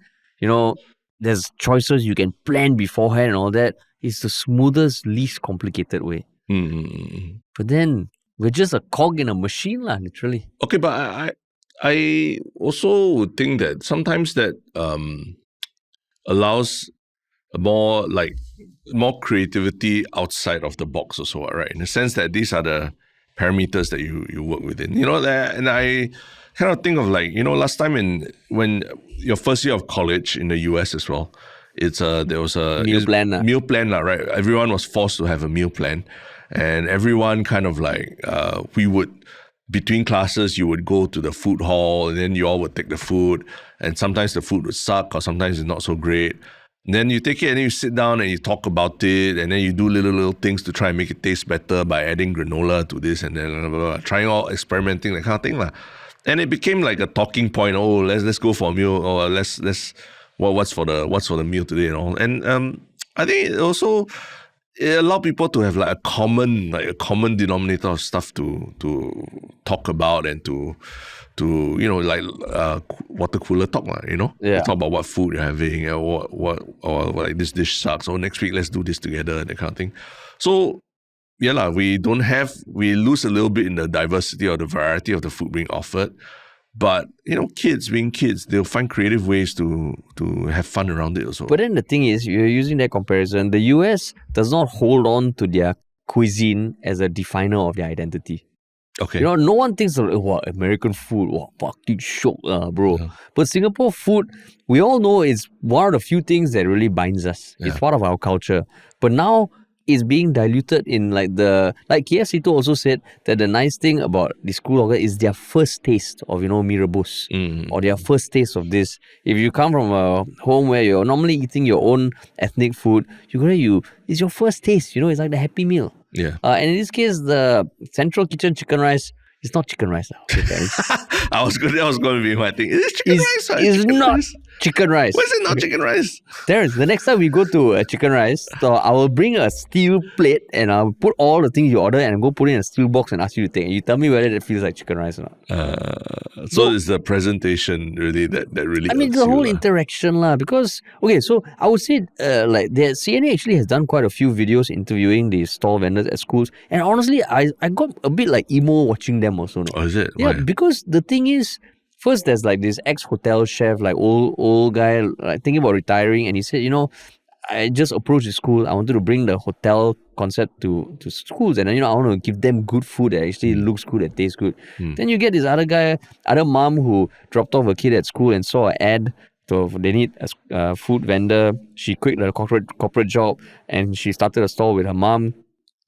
There's choices you can plan beforehand and all that. It's the smoothest, least complicated way. But then we're just a cog in a machine, lah, literally. Okay, but I also would think that sometimes that allows more creativity outside of the box also, right? In the sense that these are the parameters that you work within. And I kind of think of last time when your first year of college in the US as well, there was a meal plan, right? Everyone was forced to have a meal plan. And everyone kind of we would, between classes, you would go to the food hall and then you all would take the food. And sometimes the food would suck or sometimes it's not so great. And then you take it and then you sit down and you talk about it. And then you do little things to try and make it taste better by adding granola to this and then blah, blah, blah, trying all, experimenting, that kind of thing, lah. And it became like a talking point. Oh, let's go for a meal. Or what's for the meal today and all. And I think it allowed people to have a common denominator of stuff to talk about and to water cooler talk, Yeah. Talk about what food you're having or what this dish sucks. Or next week let's do this together and that kind of thing. So we lose a little bit in the diversity or the variety of the food being offered. But, kids being kids, they'll find creative ways to have fun around it also. But then the thing is, you're using that comparison. The US does not hold on to their cuisine as a definer of their identity. Okay. No one thinks of American food, fucking shiok, bro. Yeah. But Singapore food, we all know is one of the few things that really binds us. Yeah. It's part of our culture. But now is being diluted in like 𝗙𝗲 also said that the nice thing about the school is their first taste of mee rebus or their first taste of this. If you come from a home where you're normally eating your own ethnic food, it's your first taste. It's like the Happy Meal. Yeah. And in this case, the central kitchen chicken rice. It's not chicken rice now. That was going to be my thing. Is it chicken rice? It's not chicken rice. Why is it not chicken rice? Terrence, the next time we go to a chicken rice, so I will bring a steel plate and I'll put all the things you order and go put it in a steel box and ask you to take. You tell me whether it feels like chicken rice or not. So it's the presentation really that really. I mean, the whole interaction lah. Because so I would say the CNA actually has done quite a few videos interviewing these stall vendors at schools, and honestly, I got a bit emo watching them also. No? Oh, is it? Yeah, Why? Because the thing is, first there's this ex-hotel chef, old guy, thinking about retiring, and he said, I just approached the school. I wanted to bring the hotel concept to schools, and then I want to give them good food that actually looks good, that tastes good. Then you get this other mom who dropped off a kid at school and saw an ad. So they need a food vendor. She quit the corporate job and she started a stall with her mom.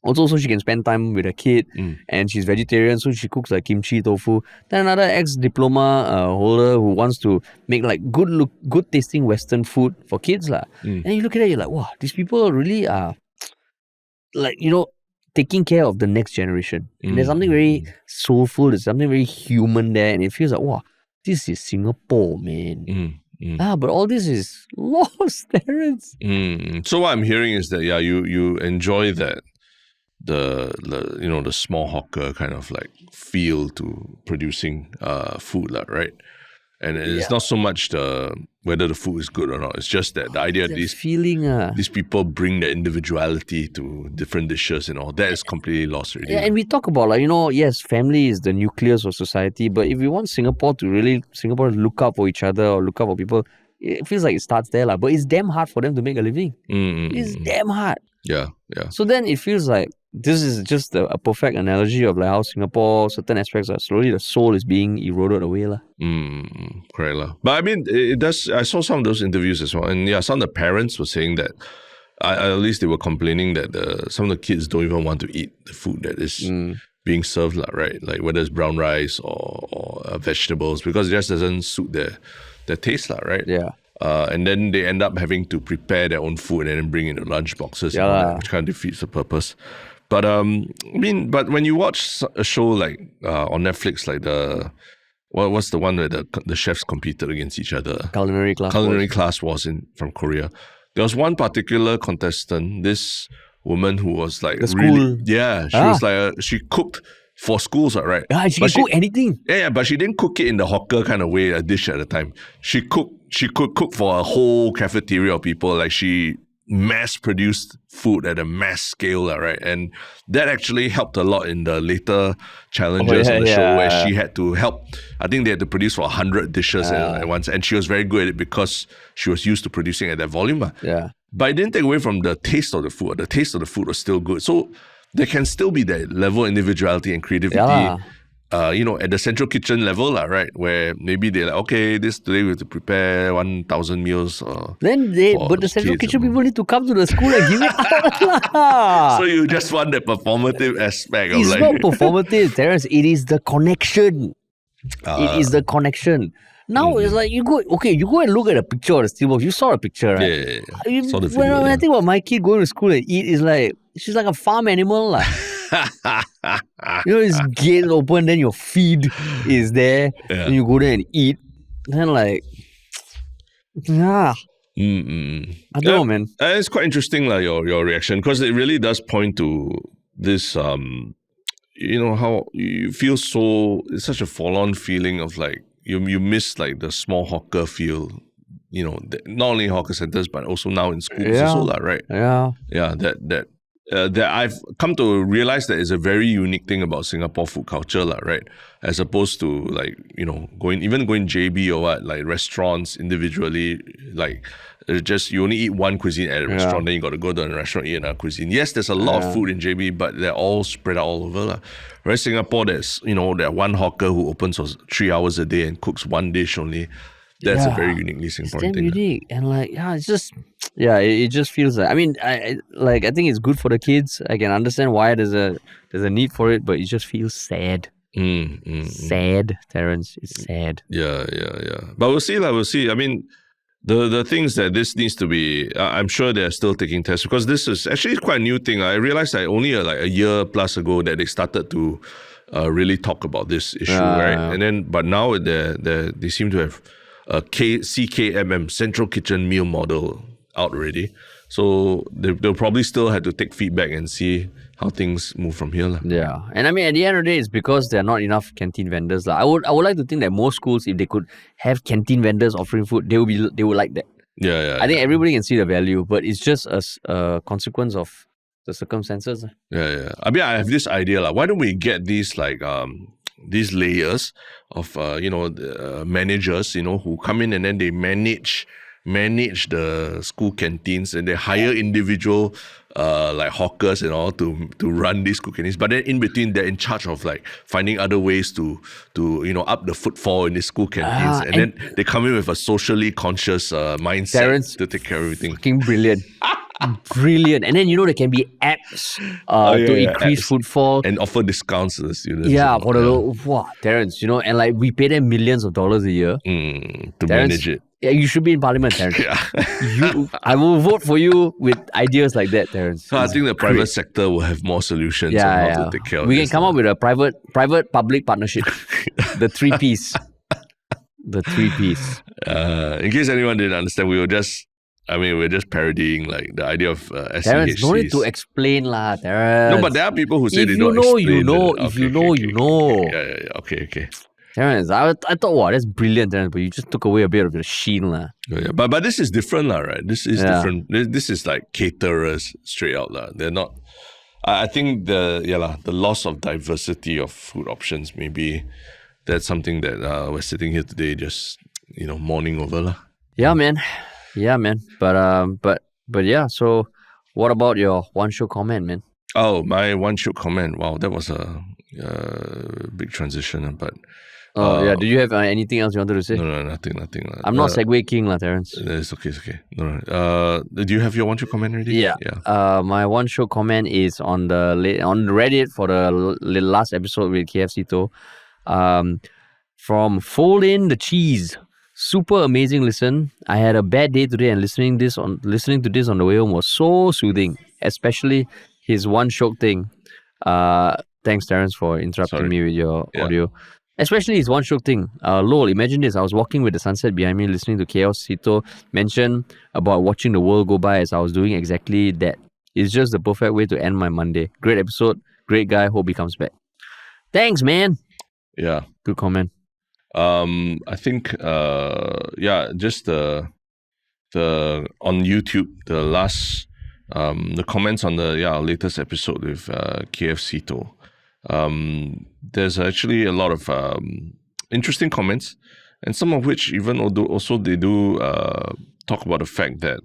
Also, so she can spend time with her kid, and she's vegetarian, so she cooks kimchi tofu. Then another ex-diploma holder who wants to make good tasting Western food for kids lah. And you look at it, you're like, wow, these people really are taking care of the next generation. And there's something very soulful, there's something very human there, and it feels like, wow, this is Singapore, man. Mm. But all this is lost, Terence. So what I'm hearing is that you enjoy that the small hawker kind of like feel to producing food, right? And it's not so much whether the food is good or not. It's just that the idea that these people bring their individuality to different dishes and all that is completely lost already. Yeah, and we talk about yes, family is the nucleus of society, but if we want Singapore to look out for each other or look out for people, it feels like it starts there. But it's damn hard for them to make a living. It's damn hard. Yeah. So then it feels like this is just a perfect analogy of like how Singapore, certain aspects are slowly, the soul is being eroded away. Correct. But I mean, it does. I saw some of those interviews as well. And yeah, some of the parents were saying that, at least they were complaining that some of the kids don't even want to eat the food that is being served, right? Like whether it's brown rice or vegetables, because it just doesn't suit their taste, right? Yeah. And then they end up having to prepare their own food and then bring in the lunch boxes, which kind of defeats the purpose. But but when you watch a show like on Netflix, like what's the one where the chefs competed against each other? Culinary Class was from Korea. There was one particular contestant, this woman who was like was like she cooked for schools, right? Yeah, she can cook anything. Yeah, but she didn't cook it in the hawker kind of way, a dish at a time. She could cook for a whole cafeteria of people. Like she mass-produced food at a mass scale, right? And that actually helped a lot in the later challenges on the show where she had to help. I think they had to produce for 100 dishes at once. And she was very good at it because she was used to producing at that volume. Yeah. But it didn't take away from the taste of the food. The taste of the food was still good. So there can still be that level of individuality and creativity at the central kitchen level, right? Where maybe they're like, okay, today we have to prepare 1,000 meals. But the central kitchen people need to come to the school and give it out. So you just want the performative aspect of it's not performative, Terence. It is the connection. It is the connection. Now it's like you go and look at a picture of the steelbox. You saw a picture, right? Yeah. Saw the video, when I think about my kid going to school and eat, it's like she's like a farm animal. It's gate open, then your feed is there, and you go there and eat. Then I don't know, man. It's quite interesting, your reaction, because it really does point to this, how you feel it's such a forlorn feeling of like, you miss like the small hawker feel, not only in hawker centers, but also now in schools also, right? Yeah. Yeah, that I've come to realize that is a very unique thing about Singapore food culture, right? As opposed to like, going JB or what, like restaurants individually, like you only eat one cuisine at a restaurant, then you got to go to a restaurant and eat another cuisine. Yes, there's a lot of food in JB, but they're all spread out all over. Whereas Singapore, there's, that one hawker who opens for 3 hours a day and cooks one dish only. That's a very uniquely Singaporean thing. Unique. And it's just, it just feels like, I mean, I think it's good for the kids. I can understand why there's a need for it, but it just feels sad. Sad, Terence. It's sad. Yeah. But we'll see. I mean, the things that this needs to be, I'm sure they're still taking tests, because this is actually quite a new thing. I realized that only a year plus ago that they started to really talk about this issue, right? And then, but now they seem to have a CKMM, Central Kitchen Meal Model, out already. So they'll probably still have to take feedback and see how things move from here. Yeah. And I mean, at the end of the day, it's because there are not enough canteen vendors. I would like to think that most schools, if they could have canteen vendors offering food, they would like that. Yeah. I think everybody can see the value, but it's just a consequence of the circumstances. Yeah. I mean, I have this idea. Why don't we get these these layers of managers, who come in and then they manage the school canteens, and they hire individual hawkers and all to run these school canteens. But then in between, they're in charge of finding other ways to up the footfall in the school canteens, and then they come in with a socially conscious mindset to take care of everything. Fucking brilliant. Brilliant. And then there can be apps to increase footfall and offer discounts to the students. Yeah, Terence, and we pay them millions of dollars a year to manage it. Yeah, you should be in Parliament, Terence. I will vote for you with ideas like that, Terence. So I think the private sector will have more solutions on how to take care of this. We can come up with a private-public partnership, the 3 Ps. The three-piece. In case anyone didn't understand, we're just parodying like the idea of Terrence, no need SCHCs. to explain lah, Terrence. No, but there are people who say If they you don't know, explain. you know. it. If you know, you know. Yeah. Okay. Terrence, I thought, wow, that's brilliant, Terrence, but you just took away a bit of the sheen lah. Yeah, but this is different lah, right? This is different. This is like caterers straight out lah. They're not. I think the loss of diversity of food options, maybe that's something that we're sitting here today just mourning over lah. Yeah, man. But yeah. So, what about your One Shiok Comment, man? Oh, my One Shiok Comment. Wow, that was a big transition, but. Yeah. Do you have anything else you wanted to say? No, nothing. I'm not Segway King, lah, Terrence. It's okay. No. Do you have your One Shiok Comment already? Yeah. My One Shiok Comment is on the Reddit for the last episode with 𝘂𝗲𝗧𝗵𝗶. From Fold In the Cheese. Super amazing listen. I had a bad day today, and listening to this on the way home was so soothing, especially his One Shiok Thing. Thanks, Terrence, for interrupting me with your audio. Especially his One Shiok Thing. Lol, imagine this. I was walking with the sunset behind me, listening to 𝘂𝗲𝗧𝗵𝗂 mention about watching the world go by as I was doing exactly that. It's just the perfect way to end my Monday. Great episode. Great guy. Hope he comes back. Thanks, man. Yeah. Good comment. I think just the on YouTube, the last the comments on the latest episode with 𝘂𝗲𝗧𝗵𝗂. There's actually a lot of interesting comments, and some of which even also they do talk about the fact that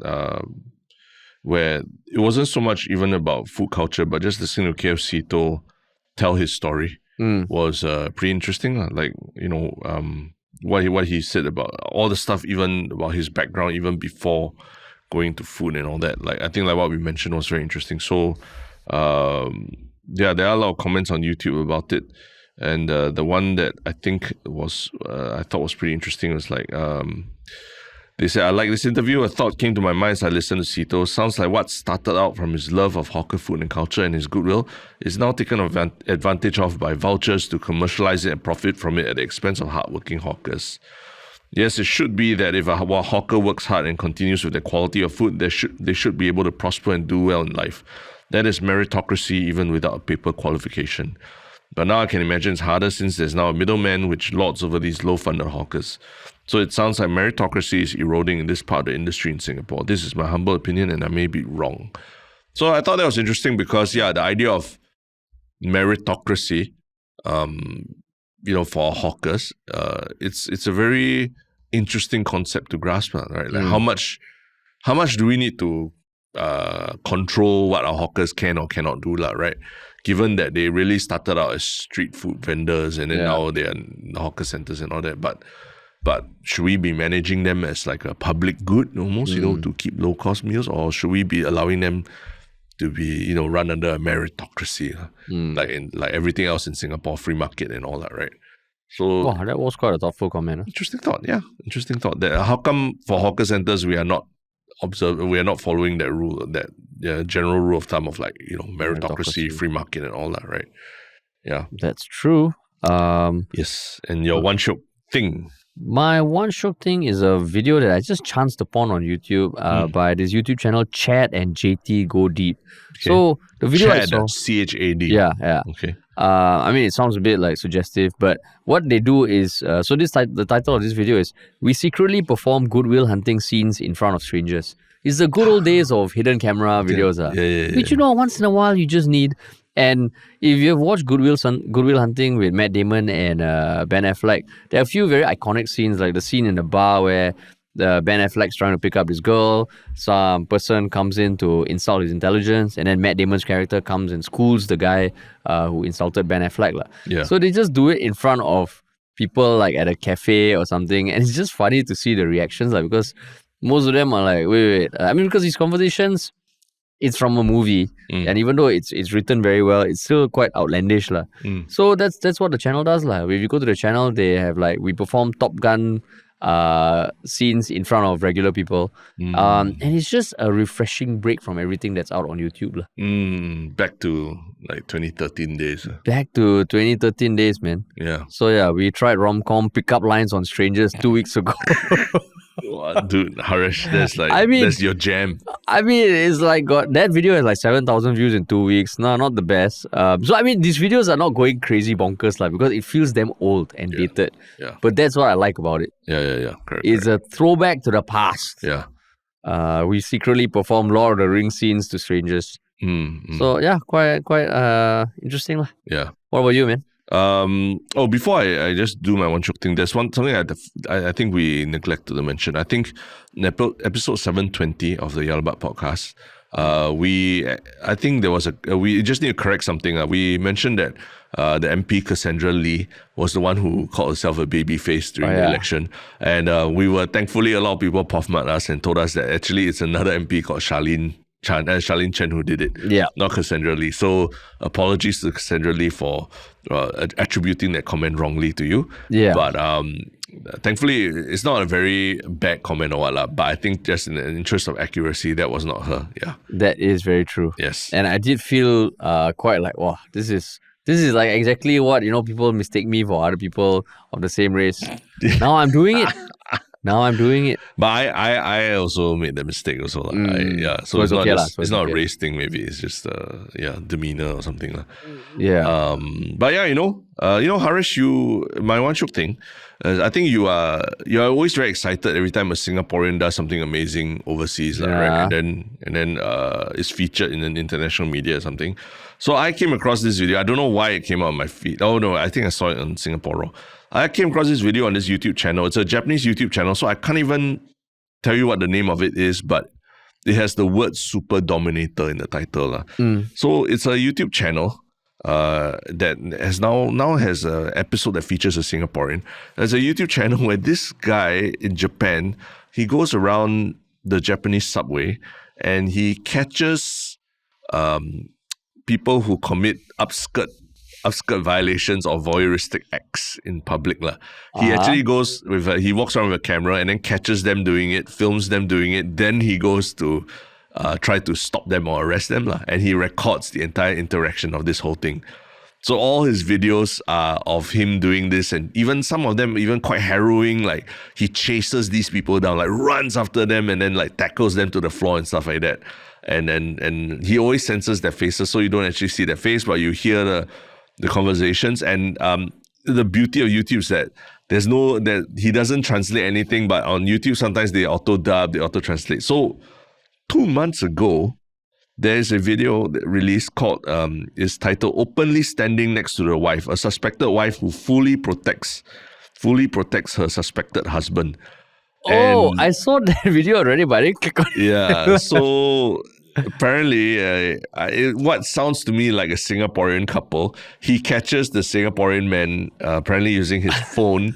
where it wasn't so much even about food culture, but just listening to 𝘂𝗲𝗧𝗵𝗂 tell his story was pretty interesting. Like, what he said about all the stuff, even about his background, even before going to food and all that. Like, I think like what we mentioned was very interesting. So there are a lot of comments on YouTube about it. And the one that I think was I thought was pretty interesting was like they said, I like this interview. A thought came to my mind as I listened to 𝘂𝗲𝗧𝗵𝗂. Sounds like what started out from his love of hawker food and culture and his goodwill is now taken advantage of by vultures to commercialize it and profit from it at the expense of hardworking hawkers. Yes, it should be that if a hawker works hard and continues with the quality of food, they should be able to prosper and do well in life. That is meritocracy even without a paper qualification. But now I can imagine it's harder since there's now a middleman which lords over these low-funded hawkers. So it sounds like meritocracy is eroding in this part of the industry in Singapore. This is my humble opinion and I may be wrong. So I thought that was interesting because, the idea of meritocracy, for hawkers, it's a very interesting concept to grasp, right? Like how much do we need to control what our hawkers can or cannot do, right? Given that they really started out as street food vendors and then now they are in the hawker centers and all that. But should we be managing them as like a public good almost, to keep low cost meals, or should we be allowing them to be, run under a meritocracy, like everything else in Singapore, free market and all that, right? So that was quite a thoughtful comment. Interesting thought, Interesting thought. That how come for hawker centers we are not following that rule, that general rule of thumb of like, meritocracy, free market and all that, right? Yeah. That's true. Yes. And your One Shiok Thing. My One Shiok Thing is a video that I just chanced upon on YouTube by this YouTube channel, Chad and JT Go Deep. Okay. So the video Chad, I saw, CHAD. Yeah. Okay. It sounds a bit like suggestive, but what they do is, the title of this video is, we secretly perform goodwill hunting scenes in front of strangers. It's the good old days of hidden camera videos. Which, once in a while you just need. And if you've watched Goodwill Hunting with Matt Damon and Ben Affleck, there are a few very iconic scenes, like the scene in the bar where Ben Affleck's trying to pick up this girl, some person comes in to insult his intelligence, and then Matt Damon's character comes and schools the guy who insulted Ben Affleck. Yeah. So they just do it in front of people like at a cafe or something, and it's just funny to see the reactions, because most of them are like, wait. Because these conversations, it's from a movie, and even though it's written very well, it's still quite outlandish. So that's what the channel does. If you go to the channel, they have we perform Top Gun scenes in front of regular people. And it's just a refreshing break from everything that's out on YouTube. Back to like 2013 days. Back to 2013 days, man. Yeah. So yeah, we tried rom-com pickup lines on strangers 2 weeks ago. Dude, Harish, that's your jam. I mean, it's like that video has like 7,000 views in 2 weeks. No, not the best. So I mean, these videos are not going crazy bonkers because it feels them old and dated. Yeah. But that's what I like about it. Yeah. Correct. It's a throwback to the past. Yeah. We secretly perform Lord of the Rings scenes to strangers. So yeah, quite interesting lah. Yeah. What about you, man? Before I just do my One Shiok Thing, there's something I think we neglected to mention. I think in episode 720 of the 𝗖𝗲𝗏 podcast, I think there was we just need to correct something. We mentioned that the MP Cassandra Lee was the one who called herself a baby face during the election, and we were thankfully a lot of people puff-marked us and told us that actually it's another MP called Charlene Chen who did it, not Cassandra Lee. So apologies to Cassandra Lee for attributing that comment wrongly to you. But thankfully it's not a very bad comment or what, but I think just in the interest of accuracy, that was not her. Yeah, that is very true. Yes. And I did feel quite like, wow, this is like exactly what people mistake me for other people of the same race. Now I'm doing it. But I also made the mistake also. So it's not a race thing, maybe it's just demeanor or something. Yeah. But Harish, my One Shiok Thing, I think you're always very excited every time a Singaporean does something amazing overseas, right? And then is featured in an international media or something. So I came across this video. I don't know why it came out on my feed. Oh no, I think I saw it on Singapore Raw. I came across this video on this YouTube channel. It's a Japanese YouTube channel, so I can't even tell you what the name of it is, but it has the word super dominator in the title. So it's a YouTube channel that has now has an episode that features a Singaporean. There's a YouTube channel where this guy in Japan, he goes around the Japanese subway and he catches people who commit upskirt violations or voyeuristic acts in public. He actually goes he walks around with a camera and then catches them doing it, films them doing it, then he goes to try to stop them or arrest them. And he records the entire interaction of this whole thing. So all his videos are of him doing this, and even some of them even quite harrowing, like he chases these people down, like runs after them and then like tackles them to the floor and stuff like that. And he always censors their faces, so you don't actually see their face, but you hear the conversations. And the beauty of YouTube is that he doesn't translate anything, but on YouTube sometimes they auto-dub, they auto-translate. So 2 months ago, there's a video released called, is titled "Openly Standing Next to the Wife," a suspected wife who fully protects her suspected husband. I saw that video already, but I didn't click on it. Yeah, so apparently, what sounds to me like a Singaporean couple, he catches the Singaporean man apparently using his phone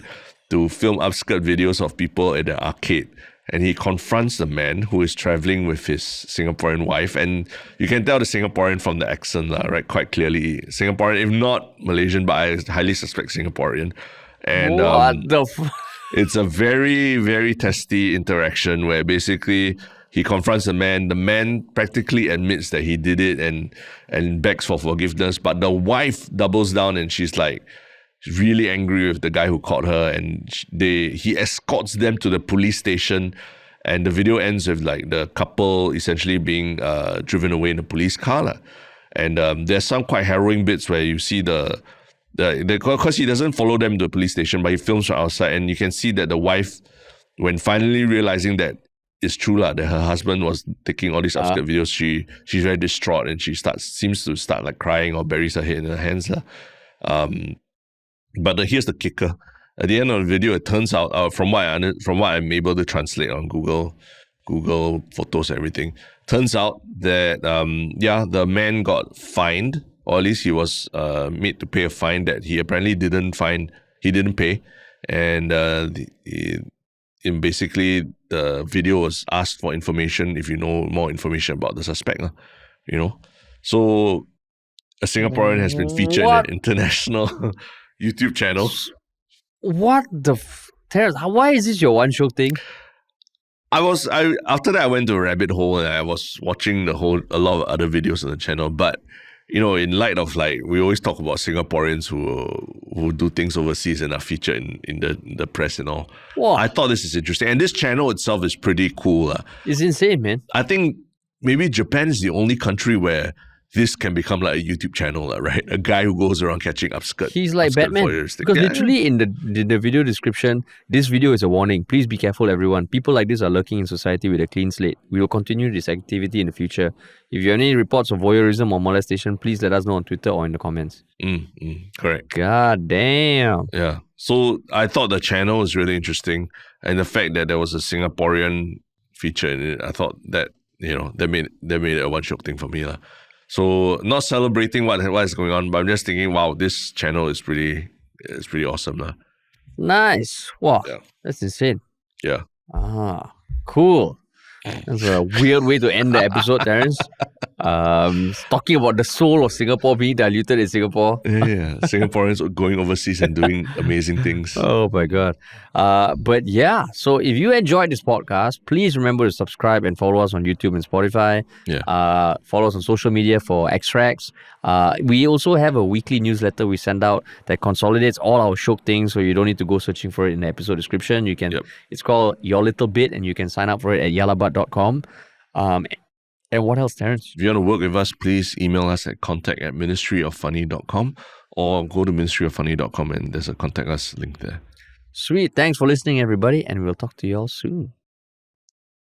to film upskirt videos of people at the arcade. And he confronts the man who is traveling with his Singaporean wife. And you can tell the Singaporean from the accent, right? Quite clearly. Singaporean, if not Malaysian, but I highly suspect Singaporean. And it's a very, very testy interaction where basically he confronts the man. The man practically admits that he did it and begs for forgiveness. But the wife doubles down and she's like, really angry with the guy who caught her, and he escorts them to the police station, and the video ends with like the couple essentially being driven away in a police car. And there's some quite harrowing bits where you see because he doesn't follow them to the police station, but he films from outside, and you can see that the wife, when finally realizing that it's true that her husband was taking all these upskirt videos, she's very distraught, and she seems to start like crying or buries her head in her hands. But here's the kicker. At the end of the video, it turns out, from what I'm able to translate on Google Photos and everything, turns out that the man got fined, or at least he was made to pay a fine that he apparently didn't pay, and basically the video was asked for information if you know more information about the suspect, So a Singaporean has been featured in an international YouTube channel. What the Terrence, why is this your One Shiok Thing? After that I went to a rabbit hole and I was watching a lot of other videos on the channel. But in light of we always talk about Singaporeans who do things overseas and are featured in the press and all. Wow. I thought this is interesting. And this channel itself is pretty cool. It's insane, man. I think maybe Japan is the only country where this can become like a YouTube channel, right? A guy who goes around catching upskirt. He's like Batman. Because literally in the video description, this video is a warning. Please be careful, everyone. People like this are lurking in society with a clean slate. We will continue this activity in the future. If you have any reports of voyeurism or molestation, please let us know on Twitter or in the comments. Correct. God damn. Yeah. So I thought the channel was really interesting. And the fact that there was a Singaporean feature in it, I thought that, that made it a One Shiok Thing for me. So not celebrating what is going on, but I'm just thinking, wow, this channel is pretty awesome. Nice. Wow. Yeah. That's insane. Yeah. Cool. That's a weird way to end the episode, Terrence. Talking about the soul of Singapore being diluted in Singapore. Yeah, Singaporeans going overseas and doing amazing things. Oh my God. But yeah, so if you enjoyed this podcast, please remember to subscribe and follow us on YouTube and Spotify. Yeah. Follow us on social media for extracts. We also have a weekly newsletter we send out that consolidates all our Shiok things, so you don't need to go searching for it in the episode description. You can. Yep. It's called Your Little Bit, and you can sign up for it at 𝗖𝗲𝗏.com. And what else, Terrence? If you want to work with us, please email us at contact@ministryoffunny.com or go to ministryoffunny.com and there's a contact us link there. Sweet. Thanks for listening, everybody, and we'll talk to you all soon.